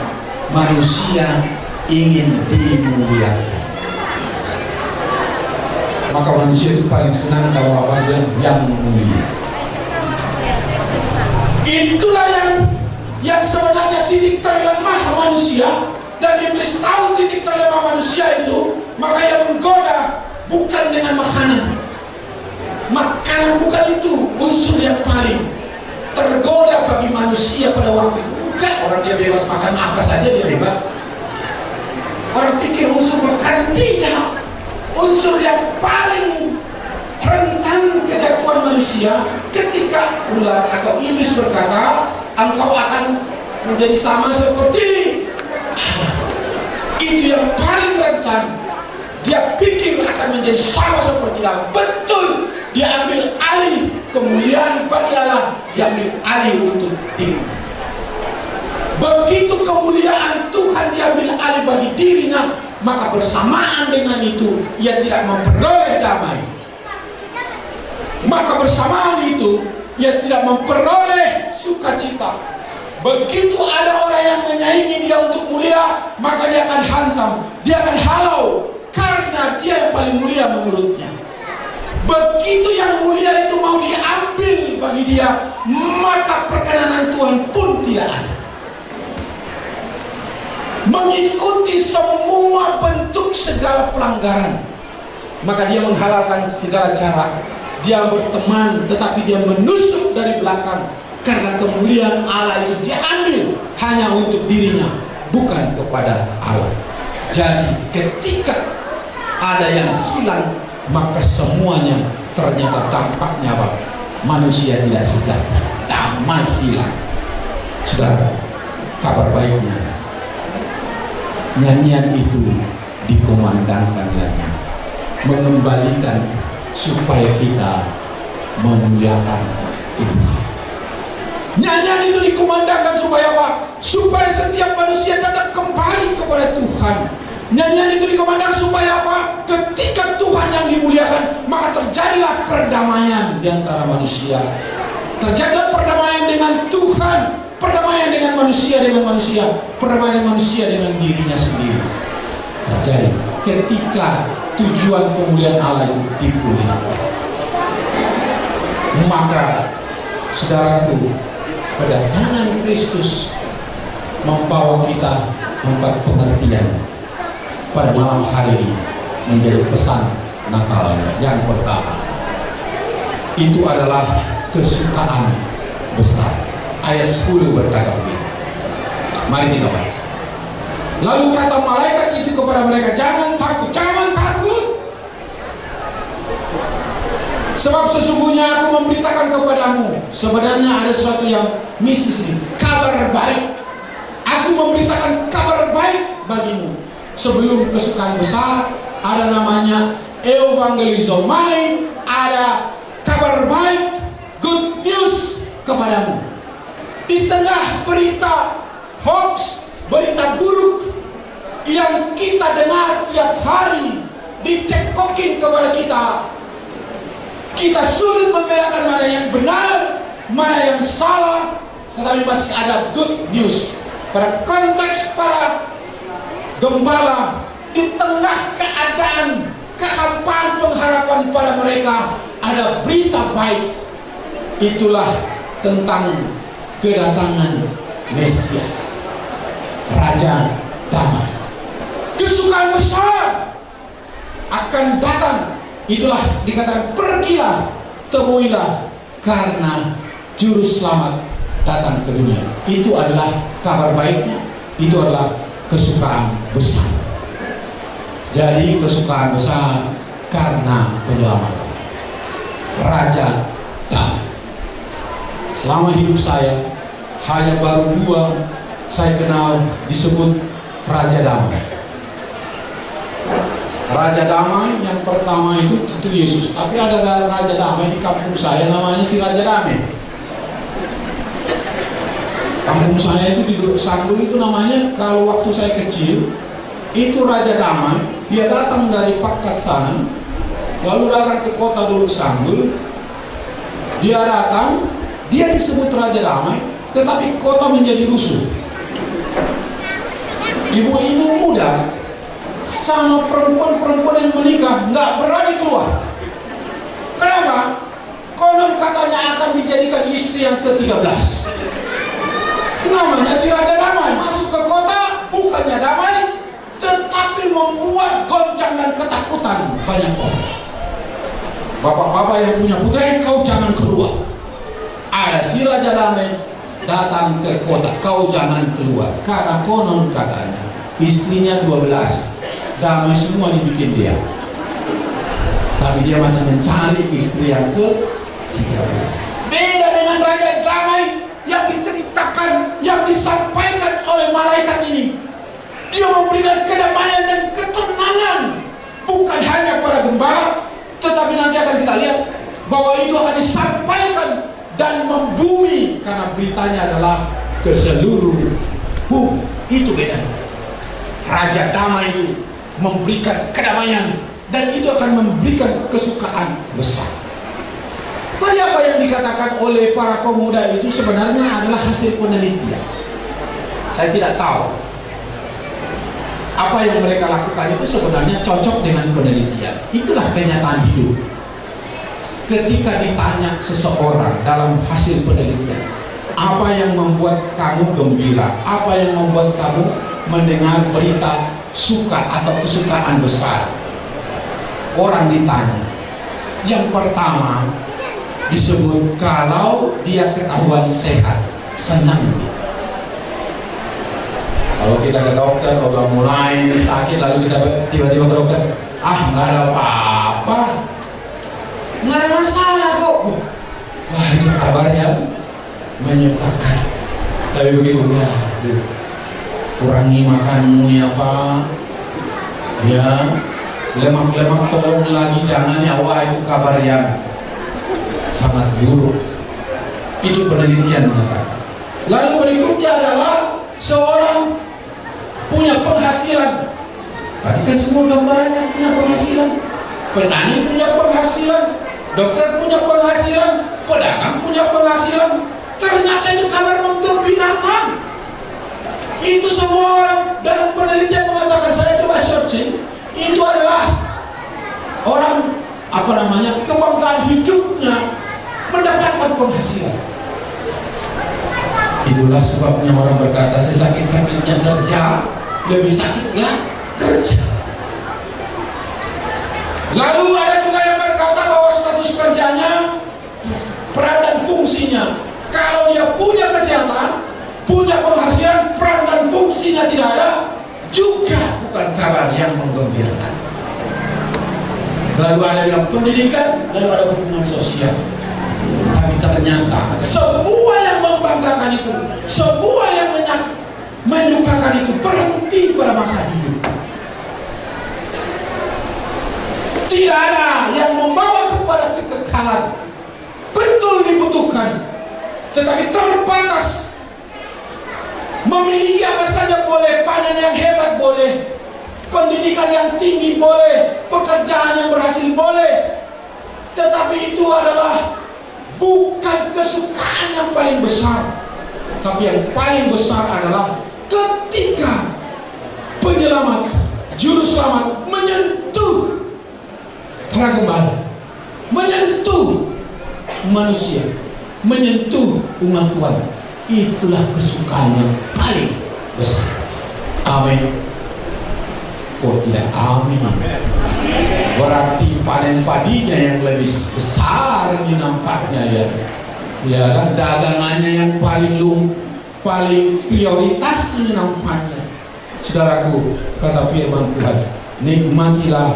manusia ingin dimuliakan. Maka manusia itu paling senang kalau apa yang mulia. Itulah yang sebenarnya titik terlemah manusia, dan iblis tahu titik terlemah manusia itu, maka ia menggoda bukan dengan makanan. Makanan bukan itu unsur yang paling tergoda bagi manusia pada waktu itu. Bukan, orang dia bebas makan apa saja dia bebas. Orang pikir unsur makanan, tidak. Unsur yang paling rentan kejatuhan manusia ketika ular atau iblis berkata, engkau akan menjadi sama seperti Allah. Itu yang paling rentan. Dia pikir akan menjadi sama seperti Allah. Betul, dia ambil alih kemuliaan bagi Allah, dia ambil alih untuk diri. Begitu kemuliaan Tuhan diambil alih bagi dirinya, maka bersamaan dengan itu ia tidak memperoleh damai. Maka bersamaan itu ia tidak memperoleh sukacita. Begitu ada orang yang menyaingi dia untuk mulia, maka dia akan hantam, dia akan halau, karena dia yang paling mulia menurutnya. Begitu yang mulia itu mau diambil bagi dia, maka perkenanan Tuhan pun tidak ada. Mengikuti semua bentuk segala pelanggaran, maka dia menghalalkan segala cara. Dia berteman, tetapi dia menusuk dari belakang, karena kemuliaan Allah itu diambil hanya untuk dirinya, bukan kepada Allah. Jadi ketika ada yang hilang, maka semuanya ternyata dampaknya apa? Manusia tidak sejahtera, damai hilang. Saudara, kabar baiknya, nyanyian itu dikumandangkan lagi, mengembalikan supaya kita memuliakan Tuhan. Nyanyian itu dikumandangkan supaya apa? Supaya setiap manusia datang kembali kepada Tuhan. Nyanyian itu dikumandangkan supaya apa? Ketika Tuhan yang dimuliakan, maka terjadilah perdamaian di antara manusia. Terjadilah perdamaian dengan Tuhan, perdamaian dengan manusia, perdamaian manusia dengan dirinya sendiri. Terjadi ketika tujuan pemulihan Allah itu dipulihkan. Maka saudaraku, kedatangan Kristus membawa kita membuat pengertian pada malam hari ini menjadi pesan Natal yang pertama. Itu adalah kesukaan besar. Ayat 10 berkata begini. Mari kita baca. Lalu kata malaikat itu kepada mereka, jangan takut, jangan takut. Sebab sesungguhnya aku memberitakan kepadamu, sebenarnya ada sesuatu yang mistis ini, kabar baik. Aku memberitakan kabar baik bagimu. Sebelum kesukaan besar, ada namanya evangelizomai, ada kabar baik, good news kepadamu. Di tengah berita hoax, berita buruk yang kita dengar tiap hari dicekokin kepada kita, Kita sulit membedakan mana yang benar, mana yang salah, tetapi masih ada good news. Pada konteks para gembala, di tengah keadaan kehampaan pengharapan pada mereka, ada berita baik. Itulah tentang kedatangan Mesias, Raja Damai. Kesukaan besar akan datang. Itulah dikatakan, pergilah, temuilah, karena juru selamat datang ke dunia. Itu adalah kabar baiknya. Itu adalah kesukaan besar. Jadi kesukaan besar karena penyelamatan. Raja Damai. Selama hidup saya, hanya baru 2 saya kenal disebut Raja Damai. Raja Damai yang pertama itu tentu Yesus, tapi ada Raja Damai di kampung saya, namanya si Raja Damai. Kampung saya itu di Duluk Sanggul itu namanya, kalau waktu saya kecil itu Raja Damai. Dia datang dari Pakat sana, lalu datang ke kota Duluk Sanggul. Dia datang, dia disebut Raja Damai, tetapi kota menjadi rusuh. Ibu-ibu muda sama perempuan-perempuan yang menikah nggak berani keluar. Kenapa? Konon katanya akan dijadikan istri yang ke-13. Namanya si Raja Damai. Masuk ke kota bukannya damai, tetapi membuat goncang dan ketakutan banyak orang. Bapak-bapak yang punya putra, kau jangan keluar. Ada si Raja Damai datang ke kota, kau jangan keluar. Karena konon katanya istrinya 12, damai semua dibikin dia, tapi dia masih mencari istri yang ke-13. Beda dengan Raja Damai yang diceritakan, yang disampaikan oleh malaikat ini. Dia memberikan kedamaian dan ketenangan, bukan hanya pada gembala, tetapi nanti akan kita lihat bahwa itu akan disampaikan dan membumi, karena beritanya adalah ke seluruh bumi. Itu bedanya. Raja Damai itu memberikan kedamaian, dan itu akan memberikan kesukaan besar. Tadi apa yang dikatakan oleh para pemuda itu sebenarnya adalah hasil penelitian. Saya tidak tahu apa yang mereka lakukan itu sebenarnya cocok dengan penelitian. Itulah kenyataan hidup. Ketika ditanya seseorang dalam hasil penelitian, apa yang membuat kamu gembira, apa yang membuat kamu mendengar berita suka atau kesukaan besar, orang ditanya, yang pertama disebut kalau dia ketahuan sehat, senang. Kalau kita ke dokter udah mulai sakit, lalu kita tiba-tiba ke dokter, nggak ada apa-apa, nggak ada masalah kok. Wah, itu kabar yang menyukakan. Tapi begitu ya, kurangi makanmu ya Pak, ya lemak-lemak tolong lagi jangan ya. Wah, itu kabar yang sangat buruk. Itu penelitian mengatakan. Lalu berikutnya adalah seorang punya penghasilan. Tadi kan semua gambarannya punya penghasilan. Petani punya penghasilan, dokter punya penghasilan, pedagang punya penghasilan. Ternyata itu kabar menggembirakan. Itu semua orang dalam penelitian mengatakan, saya coba searching, itu adalah orang kebanggaan hidupnya mendapatkan penghasilan. Itulah sebabnya orang berkata, sesakit-sakitnya kerja lebih sakit nggak kerja. Lalu ada juga yang berkata bahwa status kerjanya, peran dan fungsinya, kalau dia punya kesehatan, punya penghasilan, peran dan fungsinya tidak ada, juga bukan kabar yang menggembirakan. Lalu ada yang pendidikan, lalu ada hubungan sosial. Tapi ternyata semua yang membanggakan itu, semua yang menyukakan itu berhenti pada masa hidup. Tidak ada yang membawa kepada kekekalan. Betul dibutuhkan, tetapi terbatas. Memiliki apa saja boleh, panen yang hebat boleh, pendidikan yang tinggi boleh, pekerjaan yang berhasil boleh, Tetapi itu adalah bukan kesukaan yang paling besar. Tapi yang paling besar adalah ketika penyelamat, juru selamat menyentuh para gembala, menyentuh manusia, menyentuh umat Tuhan. Itulah kesukaan yang paling besar. Amin. Kok tidak amin? Berarti panen padinya yang lebih besar ini nampaknya ya. Ya kan, dagangannya yang paling prioritas ini nampaknya. Saudaraku, kata firman Tuhan, nikmatilah,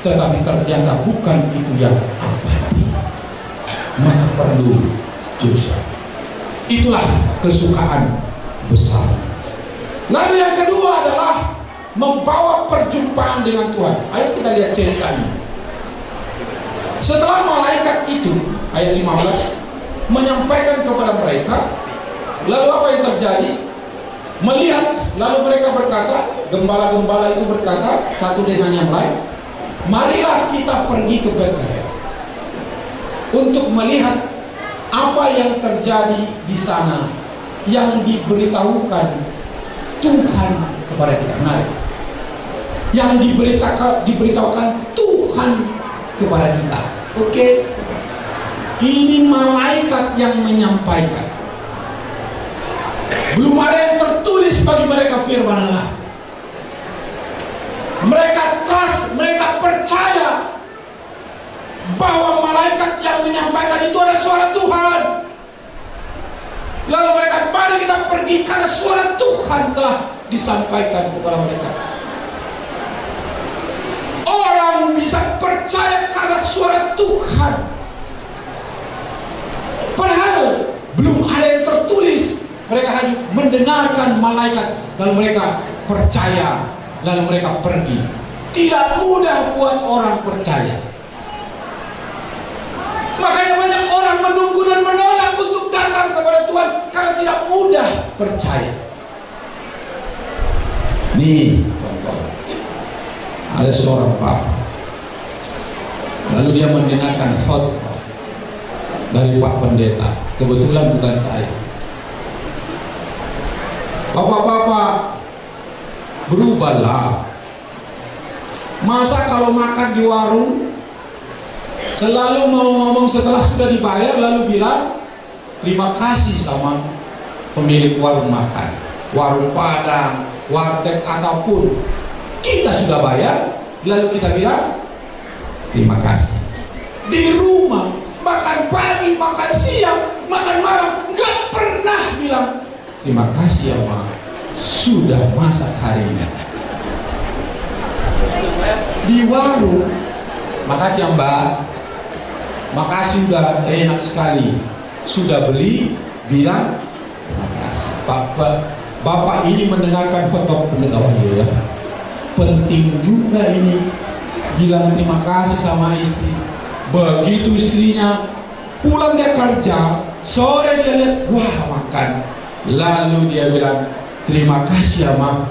tetapi ternyata bukan itu yang abadi, maka perlu juru selamat. Itulah kesukaan besar. Lalu yang kedua adalah membawa perjumpaan dengan Tuhan. Ayo kita lihat cerita ini. Setelah malaikat itu, ayat 15, menyampaikan kepada mereka, lalu apa yang terjadi? Melihat, lalu mereka berkata, gembala-gembala itu berkata satu dengan yang lain, marilah kita pergi ke Betlehem untuk melihat apa yang terjadi di sana yang diberitahukan Tuhan kepada kita. Menarik. Yang diberitahukan Tuhan kepada kita. Oke. Ini malaikat yang menyampaikan. Belum ada yang tertulis bagi mereka firman Allah. Mereka trust, mereka percaya bahwa malaikat yang menyampaikan itu adalah suara Tuhan. Lalu mereka, mari kita pergi karena suara Tuhan telah disampaikan kepada mereka. Orang bisa percaya karena suara Tuhan, padahal belum ada yang tertulis. Mereka hanya mendengarkan malaikat, lalu mereka percaya, lalu mereka pergi. Tidak mudah buat orang percaya. Makanya banyak orang menunggu dan menolak untuk datang kepada Tuhan karena tidak mudah percaya. Nih, contoh. Ada seorang bapak, lalu dia mendengarkan khotbah dari Pak Pendeta. Kebetulan bukan saya. Bapak-bapak, berubahlah. Masa kalau makan di warung selalu mau ngomong setelah sudah dibayar lalu bilang terima kasih sama pemilik warung makan, warung Padang, warteg ataupun kita sudah bayar lalu kita bilang terima kasih. Di rumah makan pagi, makan siang, makan malam nggak pernah bilang terima kasih ya Ma, sudah masak hari ini. Di warung, makasih ya Mbak, makasih udah enak sekali, sudah beli, bilang terima kasih. Bapak ini mendengarkan khotbah pendeta Wahyu ya, penting juga ini bilang terima kasih sama istri. Begitu istrinya pulang dia kerja, sore dia lihat wah makan, lalu dia bilang terima kasih ya Ma,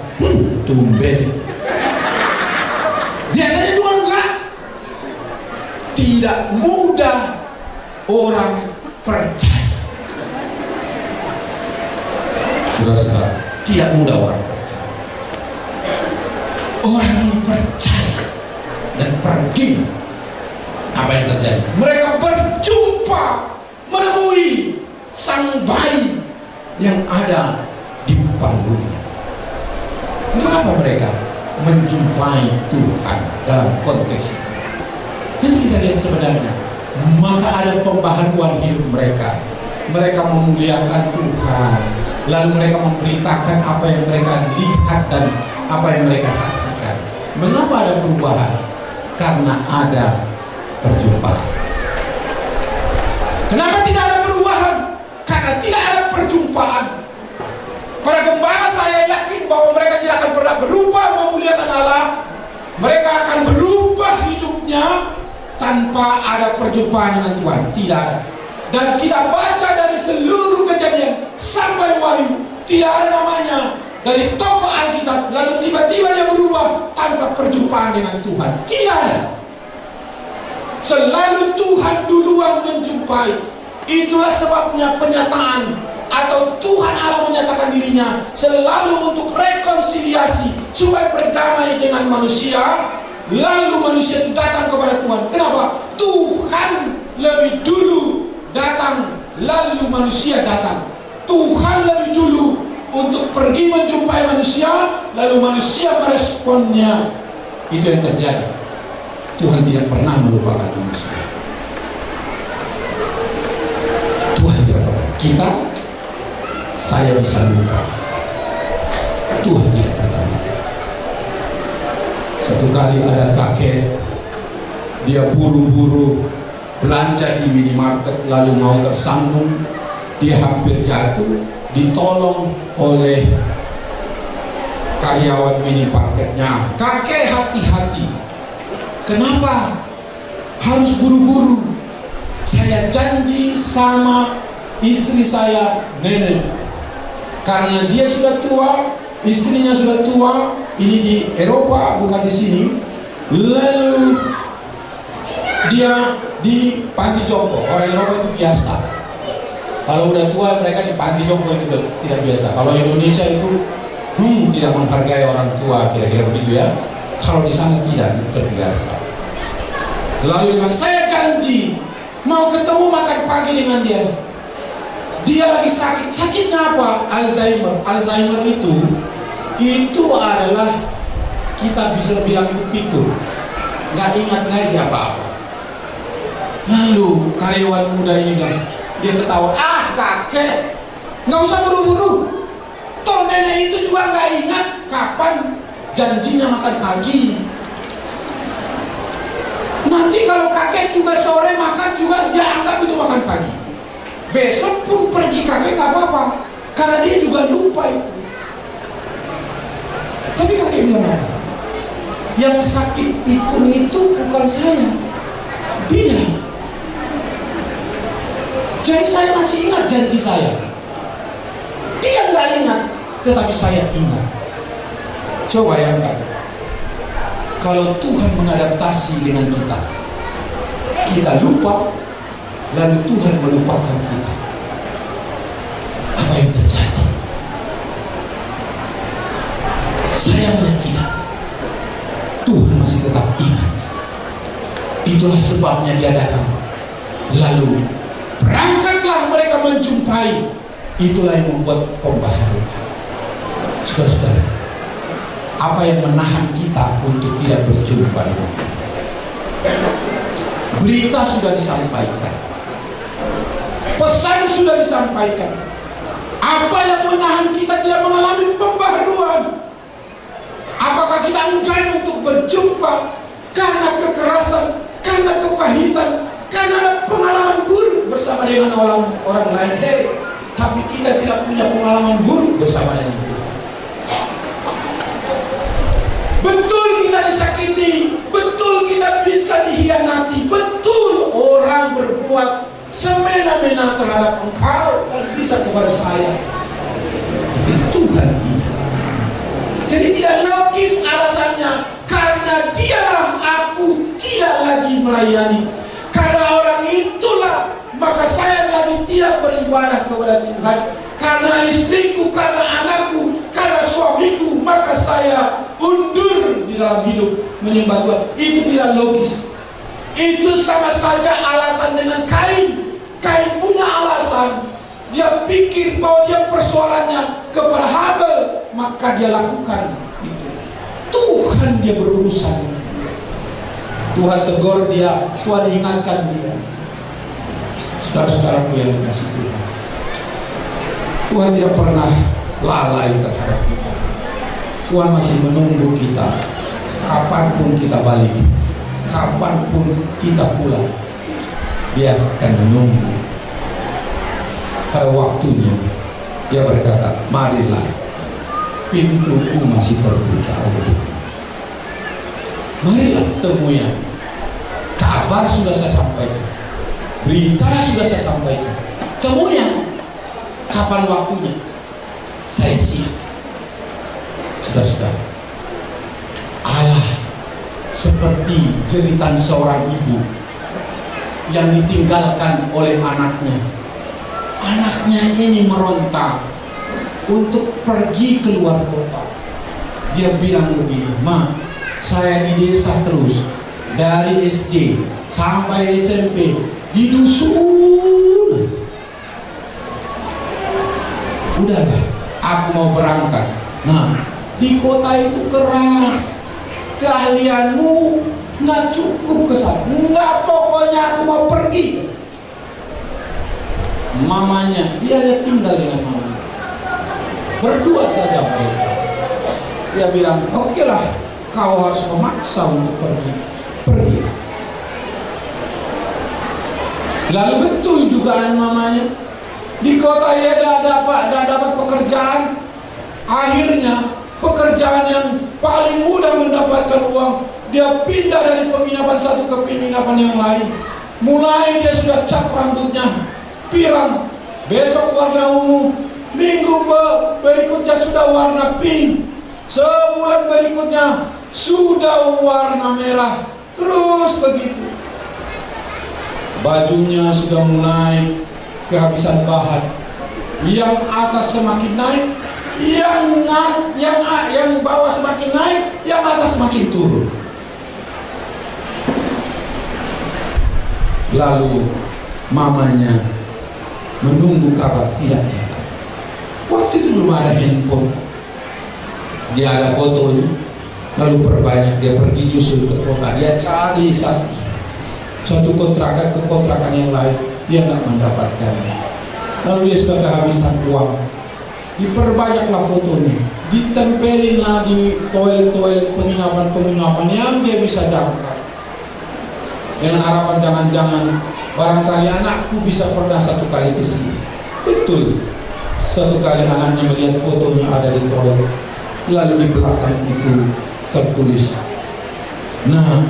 tumben. Biasanya juga enggak. Tidak mudah orang percaya. Saudara-saudara, tidak mudah orang percaya. Orang ini percaya dan pergi. Apa yang terjadi? Mereka berjumpa, menemui sang bayi yang ada di panggungnya. Kenapa mereka menjumpai Tuhan dalam konteks itu? Nanti kita lihat sebenarnya, maka ada pembaharuan hidup mereka. Mereka memuliakan Tuhan, lalu mereka memberitakan apa yang mereka lihat dan apa yang mereka saksikan. Mengapa ada perubahan? Karena ada perjumpaan. Kenapa tidak ada perubahan? Karena tidak ada perjumpaan. Para gembala saya yakin bahwa mereka tidak akan pernah berubah memuliakan Allah. Mereka akan berubah hidupnya tanpa ada perjumpaan dengan Tuhan. Tidak ada. Dan kita baca dari seluruh Kejadian sampai Wahyu, tidak ada namanya dari tokoh Alkitab lalu tiba-tiba dia berubah tanpa perjumpaan dengan Tuhan. Tidak ada. Selalu Tuhan duluan menjumpai. Itulah sebabnya penyataan atau Tuhan Allah menyatakan dirinya selalu untuk rekonsiliasi supaya berdamai dengan manusia. Lalu manusia itu datang kepada Tuhan. Kenapa? Tuhan lebih dulu datang, lalu manusia datang. Tuhan lebih dulu untuk pergi menjumpai manusia, lalu manusia meresponnya. Itu yang terjadi. Tuhan tidak pernah melupakan manusia. Tuhan tidak pernah. Kita, saya bisa lupa. Tuhan tidak pernah. Satu kali ada kakek, dia buru-buru belanja di minimarket, lalu mau tersandung, dia hampir jatuh, ditolong oleh karyawan minimarketnya. Kakek, hati-hati. Kenapa harus buru-buru? Saya janji sama istri saya, nenek, karena dia sudah tua, istrinya sudah tua. Ini di Eropa, bukan di sini. Lalu dia di panti jompo. Orang Eropa itu biasa. Kalau udah tua mereka di panti jompo itu tidak biasa. Kalau Indonesia itu tidak menghargai orang tua, kira-kira begitu ya. Kalau di sana tidak, itu terbiasa. Lalu dengan saya janji mau ketemu makan pagi dengan dia. Dia lagi sakit. Sakitnya apa? Alzheimer. Alzheimer itu adalah, kita bisa bilang itu pikir, nggak ingat lagi apa-apa. Lalu karyawan muda ini bilang, dia ketawa, kakek, nggak usah buru-buru. Toh nenek itu juga nggak ingat kapan janjinya makan pagi. Nanti kalau kakek juga sore makan juga dia anggap itu makan pagi. Besok pun pergi kakek nggak apa-apa, karena dia juga lupa itu. Tapi kakek bilang, yang sakit pikun itu bukan saya, dia. Jadi saya masih ingat janji saya. Dia nggak ingat, tetapi saya ingat. Coba bayangkan, kalau Tuhan mengadaptasi dengan kita, kita lupa, lalu Tuhan melupakan kita. Apa yang terjadi? Sayangnya tidak. Tuhan masih tetap ingat. Itulah sebabnya dia datang. Lalu berangkatlah mereka menjumpai. Itulah yang membuat pembaharuan. Saudara-saudara, apa yang menahan kita untuk tidak berjumpa dengan Tuhan? Berita sudah disampaikan, pesan sudah disampaikan. Apa yang menahan kita tidak mengalami pembaharuan? Apakah kita enggan untuk berjumpa karena kekerasan, karena kepahitan, karena ada pengalaman buruk bersama dengan orang lain? Tapi kita tidak punya pengalaman buruk bersama dengan Tuhan. Betul kita disakiti, betul kita bisa dihianati, betul orang berbuat semena-mena terhadap engkau dan bisa kepada saya. Tapi Tuhan tidak. Jadi tidak logis alasannya, karena dialah aku tidak lagi melayani. Karena orang itulah maka saya lagi tidak beribadah kepada Tuhan. Karena istriku, karena anakku, karena suamiku, maka saya undur di dalam hidup menyembah Tuhan. Itu tidak logis. Itu sama saja alasan dengan Kain. Kain punya alasan. Dia pikir bahwa dia persoalannya kepada Habel, maka dia lakukan itu. Tuhan dia berurusan. Tuhan tegur dia, Tuhan ingatkan dia. Saudara-saudaraku yang dikasihi Tuhan, Tuhan tidak pernah lalai terhadap kita. Tuhan masih menunggu kita. Kapanpun kita balik, kapanpun kita pulang, Dia akan menunggu. Pada waktunya Dia berkata, marilah, pintuku masih terbuka. Marilah temunya. Kabar sudah saya sampaikan, berita sudah saya sampaikan, temunya. Kapan waktunya? Saya siap. Saudara-saudara, Allah seperti jeritan seorang ibu yang ditinggalkan oleh anaknya. Anaknya ini meronta untuk pergi keluar kota. Dia bilang begini, "Ma, saya di desa terus, dari SD sampai SMP, di dusun. Udahlah, aku mau berangkat. Nah, di kota itu keras, keahlianmu nggak cukup ke sana. Nggak, pokoknya aku mau pergi." Mamanya, dia hanya tinggal dengan mamanya. Berdua saja mereka. Dia bilang, "Oke lah, kau harus memaksa untuk pergi. Pergi." Lalu betul dugaan mamanya. Di kota ia tidak dapat pekerjaan. Akhirnya pekerjaan yang paling mudah mendapatkan uang, dia pindah dari penginapan satu ke penginapan yang lain. Mulai dia sudah cat rambutnya pirang, besok warna ungu, minggu berikutnya sudah warna pink, sebulan berikutnya sudah warna merah, terus begitu. Bajunya sudah mulai kehabisan bahan. Yang atas semakin naik, yang bawah semakin naik, yang atas semakin turun. Lalu mamanya menunggu kabar tidak datang. Waktu itu belum ada handphone. Dia ada fotonya. Lalu perbanyak, dia pergi nyusul ke kota. Dia cari satu kontrakan ke kontrakan yang lain. Dia nggak mendapatkannya. Lalu dia sudah kehabisan uang. Diperbanyaklah fotonya, ditempelinlah di toilet penginapan yang dia bisa jangkau. Dengan harapan jangan-jangan barangkali anakku bisa pernah satu kali ke sini. Betul. Satu kali anaknya melihat fotonya ada di toilet. Lalu di belakang itu tertulis, "Nah,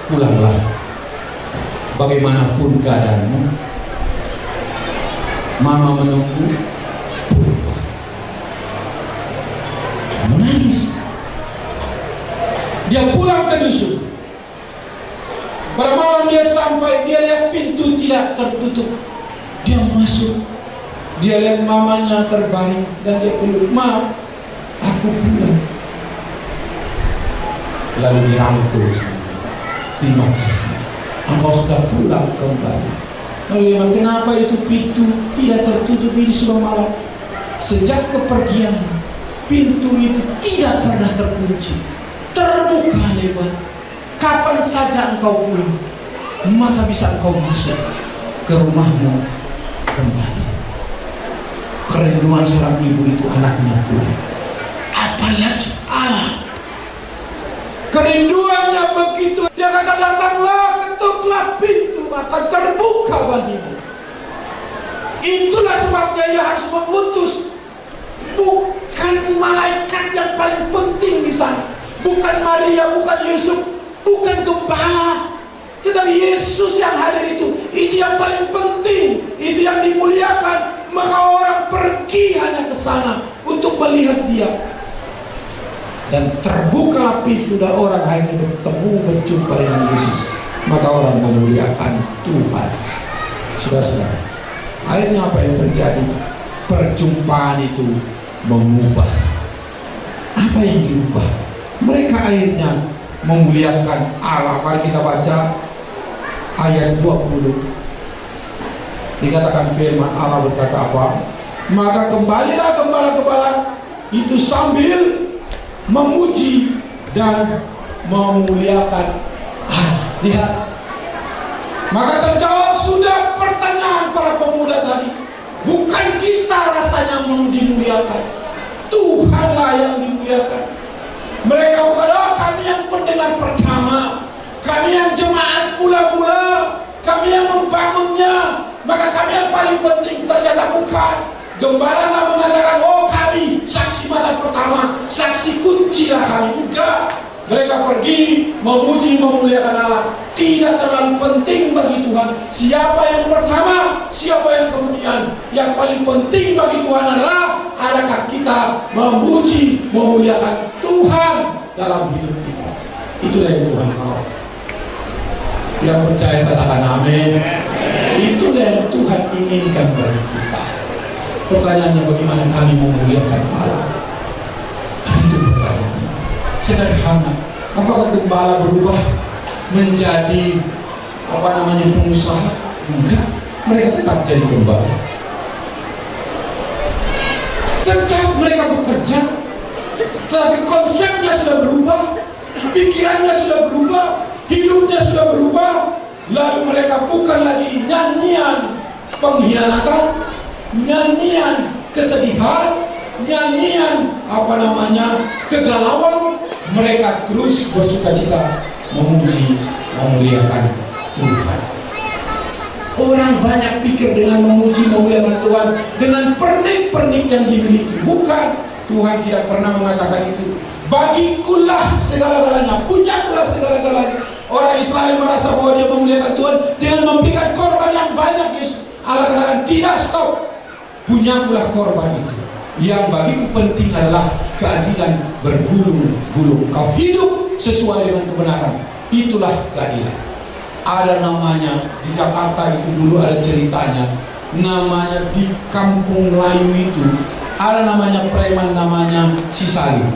pulanglah. Bagaimanapun keadaanmu, Mama menunggu." Menangis. Dia pulang ke dusun. Pada malam dia sampai, dia lihat pintu tidak tertutup. Dia masuk. Dia lihat mamanya terbaring dan dia peluk, "Ma, aku pulang." Lalu dirangkul. "Terima kasih, engkau sudah pulang kembali." Lalu dia bilang, "Kenapa itu pintu tidak tertutup? Ini sudah malam." Sejak kepergian, pintu itu tidak pernah terkunci, terbuka lebar. Kapan saja engkau pulang, maka bisa engkau masuk ke rumahmu kembali. Kerinduan seorang ibu itu anaknya pulang. Apalagi Allah. Kerinduannya begitu. Dia kata, "Datanglah, ketuklah, pintu akan terbuka bagimu." Itulah sebabnya ia harus mengutus. Bukan malaikat yang paling penting di sana, bukan Maria, bukan Yusuf, bukan gembala, tetapi Yesus yang hadir itu yang paling penting, itu yang dimuliakan. Maka orang pergi hanya ke sana untuk melihat dia. Dan terbukalah pintu dan orang akhirnya berjumpa dengan Yesus. Maka orang memuliakan Tuhan. Saudara-saudara, akhirnya apa yang terjadi? Perjumpaan itu mengubah. Apa yang diubah? Mereka akhirnya memuliakan Allah. Mari kita baca ayat 20. Dikatakan firman Allah berkata apa? "Maka kembalilah gembala-gembala itu sambil memuji dan memuliakan Allah." Lihat. Maka terjawab sudah pertanyaan para pemuda tadi. Bukan kita rasanya mau dimuliakan, Tuhanlah yang dimuliakan. Mereka bukan, "Oh, kami yang pendengar pertama, kami yang jemaat mula-mula, kami yang membangunnya, maka kami yang paling penting." Ternyata bukan. Gembala nggak mengatakan, "Oh, kami saksi mata pertama, saksi kuncilah kami." Enggak. Mereka pergi memuji memuliakan Allah. Tidak terlalu penting bagi Tuhan siapa yang pertama, siapa yang kemudian. Yang paling penting bagi Tuhan adalah adakah kita memuji memuliakan Tuhan dalam hidup kita. Itulah yang Tuhan mau. Yang percaya katakan amin. Itulah yang Tuhan inginkan bagi kita. Pertanyaannya, bagaimana kami memuliakan Allah? Itu pertanyaannya. Sederhana. Apakah gembala berubah menjadi pengusaha? Enggak. Mereka tetap jadi gembala. Tetap mereka bekerja. Tetapi konsepnya sudah berubah, pikirannya sudah berubah, hidupnya sudah berubah. Lalu mereka bukan lagi nyanyian pengkhianatan, nyanyian kesedihan, nyanyian kegalauan. Mereka terus bersukacita memuji, memuliakan Tuhan. Orang banyak pikir dengan memuji, memuliakan Tuhan dengan pernik-pernik yang dimiliki. Bukan, Tuhan tidak pernah mengatakan itu. Bagikulah segala-galanya, punyakulah segala-galanya. Orang Israel merasa bahwa dia memuliakan Tuhan dengan memberikan korban yang banyak. Yesus Allah katakan tidak, stop. Punyakulah korban itu. Yang bagiku penting adalah keadilan bergulung-gulung. Kau hidup sesuai dengan kebenaran. Itulah keadilan. Ada namanya di Jakarta itu dulu ada ceritanya. Namanya di Kampung Melayu itu ada namanya preman namanya Si Salim.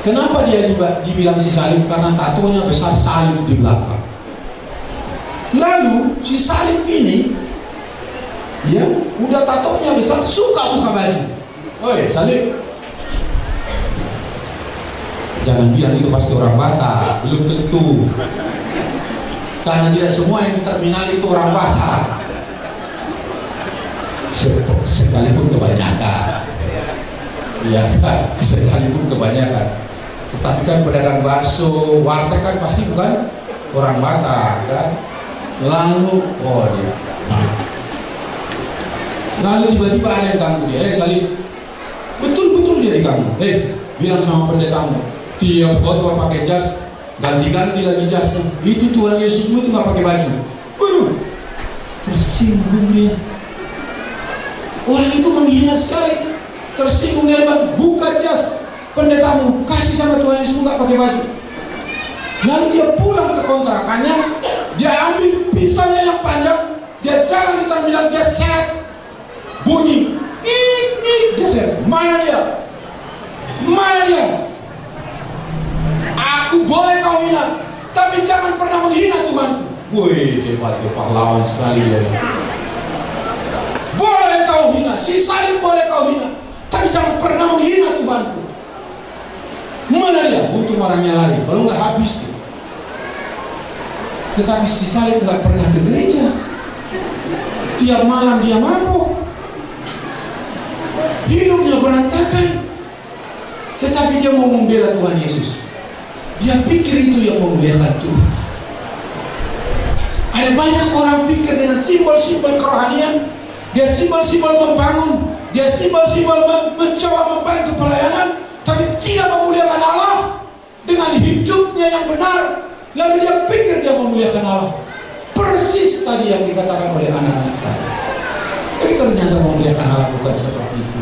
Kenapa dia dibilang Si Salim? Karena tatonya besar salib di belakang. Lalu Si Salim ini, ya, udah tatonya besar, suka buka baju. Woi Salim, jangan bilang itu pasti orang Batak, belum tentu. Karena tidak semua yang di terminal itu orang Batak. Sekalipun kebanyakan, ya kan, sekalipun kebanyakan. Tetapi kan pedagang bakso, warteg kan pasti bukan orang Batak, kan? Lalu, oh dia. Lalu tiba-tiba ada yang ganggu dia. Salim, betul-betul dia diganggu. Bilang sama pendetamu, tiap khotbah pakai jas, ganti-ganti lagi jasnya. Itu Tuhan Yesusmu itu nggak pakai baju. Waduh, tersinggung dia. Orang itu menghina sekali. Tersinggung dia, bilang, buka jas pendetamu, kasih sama Tuhan Yesusmu nggak pakai baju. Lalu dia pulang ke kontrakannya, dia ambil pisaunya yang panjang, dia jalan di terminal, dia seret, bunyi, dia seret. Mana dia? Mana dia? Aku boleh kau hina, tapi jangan pernah menghina Tuhan. Wih, hebat, pahlawan sekali dia. Boleh kau hina, Si Salim boleh kau hina, tapi jangan pernah menghina Tuhanku. Mana dia? Untung orangnya lari, kalau nggak habis dia. Tetapi Si Salim nggak pernah ke gereja. Tiap malam dia mabuk, hidupnya berantakan. Tetapi dia mau membela Tuhan Yesus. Dia pikir itu yang memuliakan Tuhan. Ada banyak orang pikir dengan simbol-simbol kerohanian. Dia simbol-simbol membangun, dia simbol-simbol mencoba membantu pelayanan, tapi tidak memuliakan Allah dengan hidupnya yang benar. Lalu dia pikir dia memuliakan Allah. Persis tadi yang dikatakan oleh anak-anak tadi. Tapi ternyata memuliakan Allah bukan seperti itu.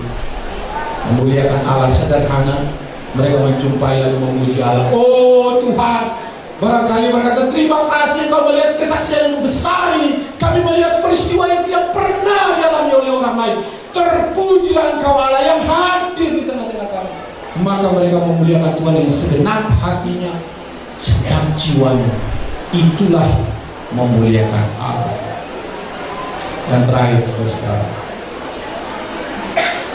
Memuliakan Allah sederhana. Mereka menjumpai lalu memuji Allah. Oh Tuhan, barangkali berkata, terima kasih kau melihat kesaksian yang besar ini. Kami melihat peristiwa yang tidak pernah dialami oleh orang lain. Terpujilah Engkau Allah yang hadir di tengah-tengah kami. Maka mereka memuliakan Tuhan dengan segenap hatinya, segenap jiwanya. Itulah memuliakan Allah. Dan terakhir, saudara,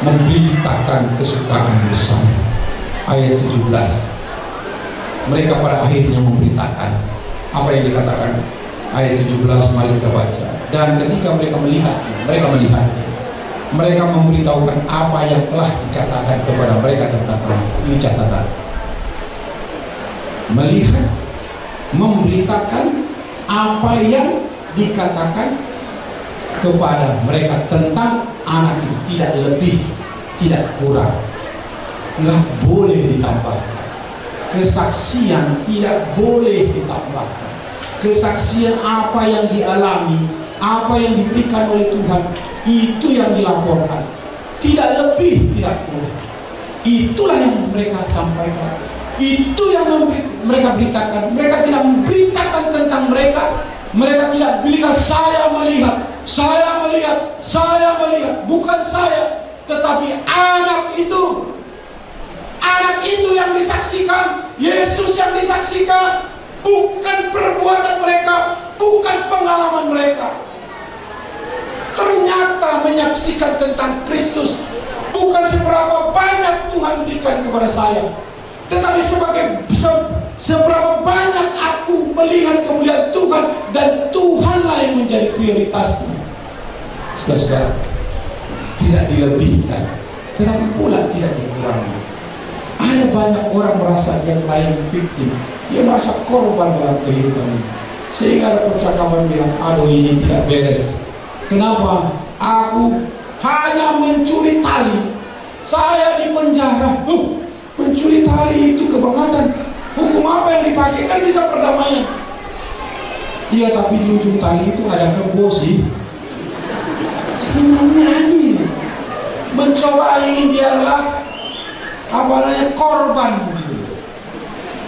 memberitakan kesukaan bersama. Ayat 17, mereka pada akhirnya memberitakan apa yang dikatakan ayat 17. Mari kita baca. Dan ketika mereka melihatnya, mereka memberitahukan apa yang telah dikatakan kepada mereka tentang Allah. Ini catatan. Melihat, memberitakan apa yang dikatakan kepada mereka tentang anak itu, tidak lebih, tidak kurang. Nggak boleh ditambahkan. Kesaksian tidak boleh ditambahkan. Kesaksian apa yang dialami, apa yang diberikan oleh Tuhan, itu yang dilaporkan. Tidak lebih, tidak kurang. Itulah yang mereka sampaikan. Itu yang mereka beritakan. Mereka tidak memberitakan tentang mereka. Mereka tidak bilang saya melihat, saya melihat, saya melihat. Bukan saya, tetapi anak itu. Anak itu yang disaksikan, Yesus yang disaksikan, bukan perbuatan mereka, bukan pengalaman mereka. Ternyata menyaksikan tentang Kristus bukan seberapa banyak Tuhan berikan kepada saya, tetapi seberapa banyak aku melihat kemuliaan Tuhan, dan Tuhanlah yang menjadi prioritasnya. Saudara-saudara, tidak dilebihkan, tetapi pula tidak dikurangi. Ada banyak orang merasa dia lain victim, dia merasa korban dalam kehidupan ini, sehingga ada percakapan bilang, aduh ini tidak beres. Kenapa? Aku hanya mencuri tali, saya di penjara. Mencuri tali itu kebangatan. Hukum apa yang dipakai? Kan bisa perdamaian. Iya, tapi di ujung tali itu ada kebo sih. Menangani, mencoba ingin dialah korban.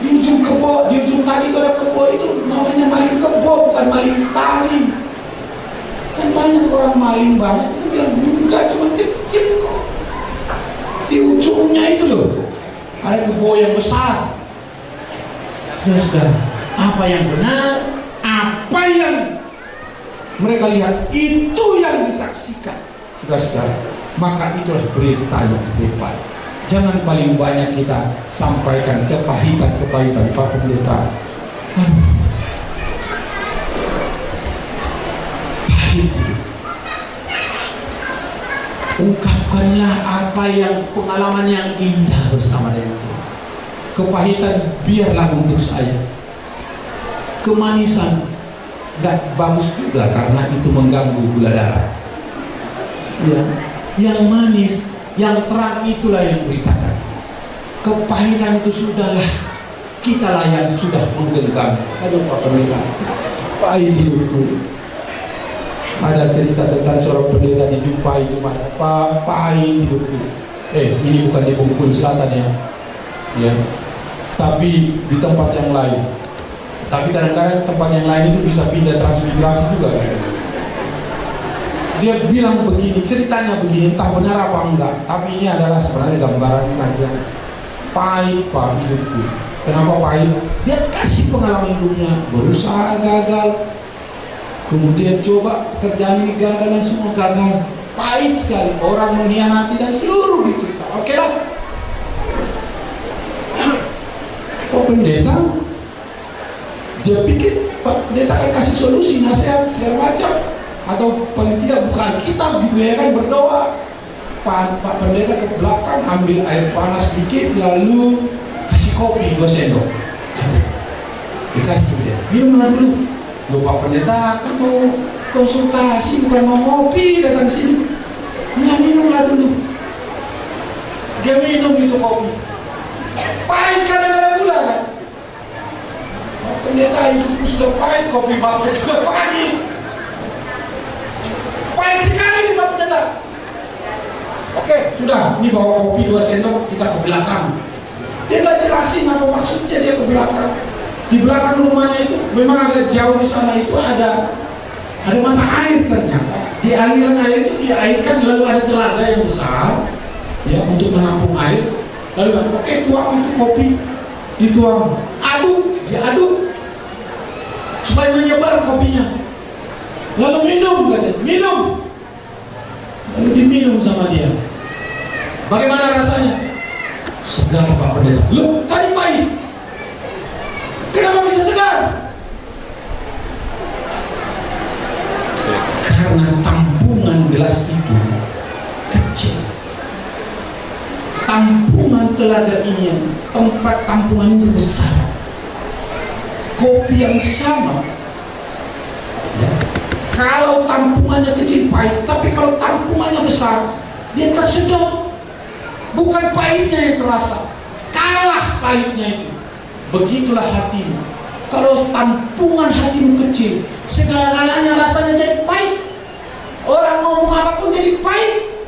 Di ujung kebo, di ujung tali itu ada kebo, itu namanya maling kebo, bukan maling tali. Kan banyak orang maling banyak itu bilang enggak, cuma kecil kok. Di ujungnya itu loh ada kebo yang besar. Saudara-saudara, apa yang benar, apa yang mereka lihat, itu yang disaksikan. Saudara-saudara, maka itulah berita yang hebat. Jangan paling banyak kita sampaikan kepahitan Pak Pendeta. Pahit. Ungkapkanlah apa yang pengalaman yang indah bersama dengan Tuhan. Kepahitan biarlah untuk saya. Kemanisan gak bagus juga karena itu mengganggu gula darah. Ya, yang manis, yang terang itulah yang beritakan. Kepahitan itu sudahlah, kitalah yang sudah menggenggam. Aduh Pak Pendeta, pahit hidupku. Ada cerita tentang seorang pendeta dijumpai gimana, Pak, pahit hidupku. Ini bukan di Bengkulu Selatan ya, tapi di tempat yang lain. Tapi kadang-kadang tempat yang lain itu bisa pindah transmigrasi juga kan? Dia bilang begini, ceritanya begini, entah benar apa enggak, tapi ini adalah sebenarnya gambaran saja. Pahit Pak hidupku. Kenapa pahit? Dia kasih pengalaman hidupnya, berusaha gagal, kemudian coba pekerjaan ini gagal dan semua gagal. Pahit sekali, orang mengkhianati dan seluruh itu. Oke lah. Pak Pendeta, dia pikir Pak Pendeta akan kasih solusi, nasihat segala macam, atau paling tidak buka Alkitab gitu ya kan, berdoa. Pak Pendeta ke belakang ambil air panas sedikit, lalu kasih kopi 2 sendok, dikasih ke dia, minumlah dulu. Loh Pak Pendeta, aku mau konsultasi bukan mau ngopi, datang sini. Nah, minumlah dulu. Dia minum itu kopi, pahit karena ada gula kan. Pak Pendeta, hidupku sudah pahit, kopi baru juga pahit. Pahit sekali Pak Pendeta. Oke, sudah, ini bawa kopi 2 sendok, kita ke belakang. Dia nggak jelasin apa maksudnya dia ke belakang. Di belakang rumahnya itu memang agak jauh, di sana itu ada mata air ternyata. Di aliran air itu diairkan, lalu ada telaga yang besar ya untuk menampung air. Lalu oke, tuang itu kopi, dituang, diaduk supaya menyebar kopinya. Lalu minum katanya, minum. Lalu diminum sama dia. Bagaimana rasanya? Segar Pak Pendeta. Loh, tadi pahit. Kenapa bisa segar? Karena tampungan gelas itu kecil. Tampungan telaga ini, tempat tampungan itu besar. Kopi yang sama, ya, kalau tampungannya kecil pahit, tapi kalau tampungannya besar, dia tersedot. Bukan pahitnya yang terasa, kalah pahitnya itu. Begitulah hatimu. Kalau tampungan hatimu kecil, segala-galanya rasanya jadi pahit. Orang ngomong apapun jadi pahit.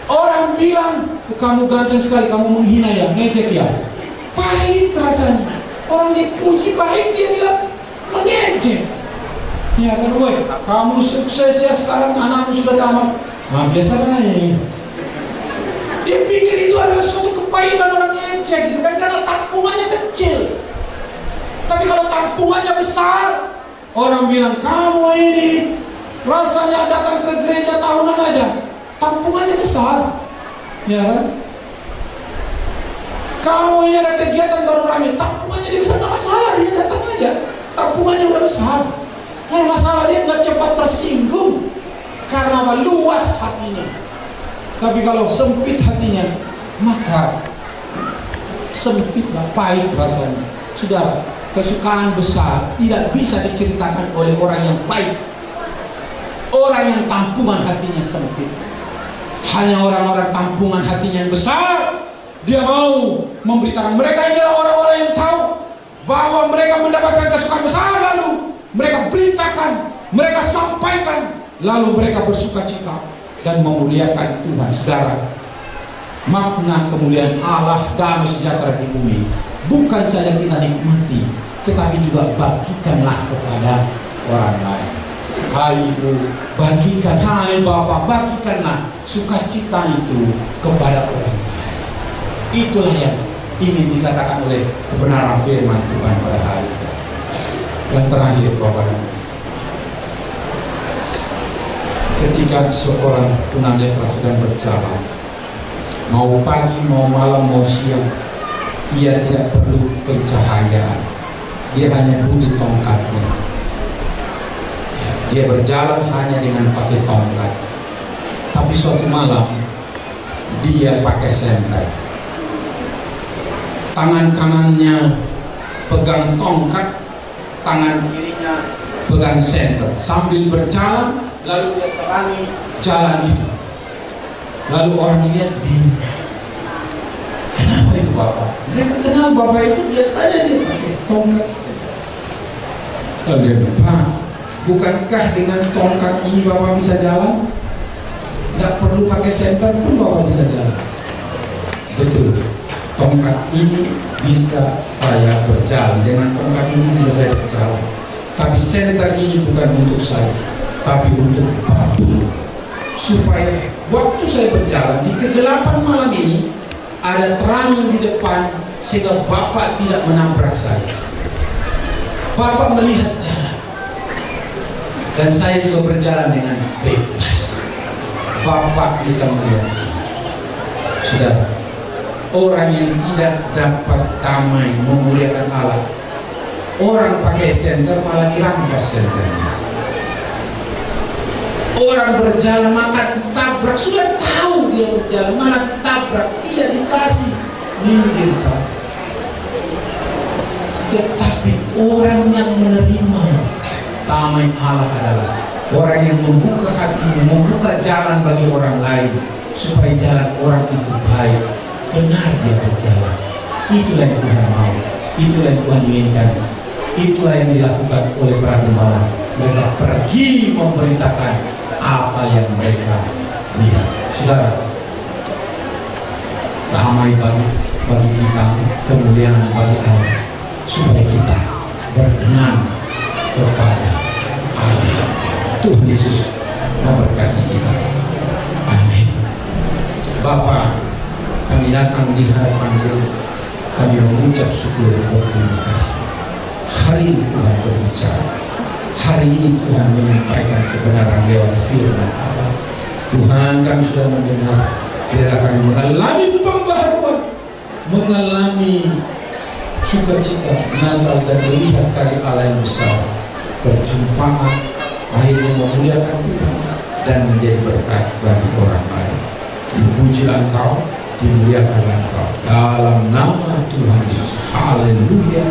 Orang bilang, kamu ganteng sekali, kamu menghina ya, ngejek ya. Pahit rasanya. Orang dipuji baik dia bilang mengejek. Ya kan, woi, kamu sukses ya sekarang, anakmu sudah tamat. Nah, biasa baik. Dia pikir itu adalah suatu kepahitan orang ngejek gitu kan, karena tampungannya kecil. Tapi kalau tampungannya besar, orang bilang kamu ini rasanya datang ke gereja tahunan aja, tampungannya besar, ya kan? Kamu ini ada kegiatan baru rame, tampungannya dia besar, nggak masalah, dia datang aja, tampungannya udah besar. Nggak masalah, dia nggak cepat tersinggung karena apa? Luas hatinya. Tapi kalau sempit hatinya, maka sempitlah, pahit rasanya. Saudara, kesukaan besar tidak bisa diceritakan oleh orang yang pahit. Orang yang tampungan hatinya sempit. Hanya orang-orang tampungan hatinya yang besar, dia mau memberitakan. Mereka adalah orang-orang yang tahu bahwa mereka mendapatkan kesukaan besar, lalu mereka beritakan, mereka sampaikan, lalu mereka bersuka cita dan memuliakan Tuhan. Saudara, makna kemuliaan Allah, damai sejahtera di bumi, bukan saja kita nikmati, tetapi juga bagikanlah kepada orang lain. Hai ibu, bagikan, hai bapak, bagikanlah sukacita itu kepada orang lain. Itulah yang ingin dikatakan oleh kebenaran firman Tuhan pada hari ini. Yang terakhir, Bapak, ketika seorang tunanetra sedang berjalan, mau pagi, mau malam, mau siang, ia tidak perlu pencahayaan, dia hanya butuh tongkatnya. Dia berjalan hanya dengan pakai tongkat. Tapi suatu malam dia pakai senter. Tangan kanannya pegang tongkat, tangan kirinya pegang senter. Sambil berjalan, lalu dia terangi jalan itu. Lalu orang lihat bingung. Kenapa itu Bapak? Mereka kenal Bapak itu biasanya dia pakai tongkat saja. Lalu dia bilang, bukankah dengan tongkat ini Bapak bisa jalan? Tidak perlu pakai senter pun Bapak bisa jalan. Betul, tongkat ini bisa saya berjalan. Dengan tongkat ini bisa saya berjalan. Tapi senter ini bukan untuk saya, tapi untuk Bapak. Supaya waktu saya berjalan di kegelapan malam ini, ada terang di depan sehingga Bapak tidak menabrak saya. Bapak melihat jalan. Dan saya juga berjalan dengan bebas. Bapak bisa melihat saya. Saudara, orang yang tidak dapat damai memuliakan Allah, orang pakai senter malah dirampas senternya. Orang berjalan maka ditabrak, sudah tahu dia berjalan malah ditabrak, tidak dikasih minggir. Tetapi orang yang menerima damai Allah adalah orang yang membuka hatinya, membuka jalan bagi orang lain supaya jalan orang itu baik, benar dia berjalan. Itulah yang Tuhan mau, itulah yang Tuhan inginkan, itulah yang dilakukan oleh para gembala. Mereka pergi memberitakan apa yang mereka lihat. Saudara, damai bagi kita, kemuliaan bagi Allah, supaya kita berkenan kepada Allah. Tuhan Yesus memberkati kita. Amin. Bapa, kami datang di hadapan-Mu, kami mengucap syukur dan berterima kasih. Hari ini Tuhan berbicara. Hari ini Tuhan menyampaikan kebenaran lewat firman Allah. Tuhan, kami sudah mendengar, biarlah kami mengalami pembaharuan, mengalami sukacita Natal dan melihat karya Allah yang besar, perjumpaan akhirnya memuliakan Tuhan dan menjadi berkat bagi orang lain. Dipujilah Engkau, dimuliakanlah Engkau dalam nama Tuhan Yesus. Haleluya.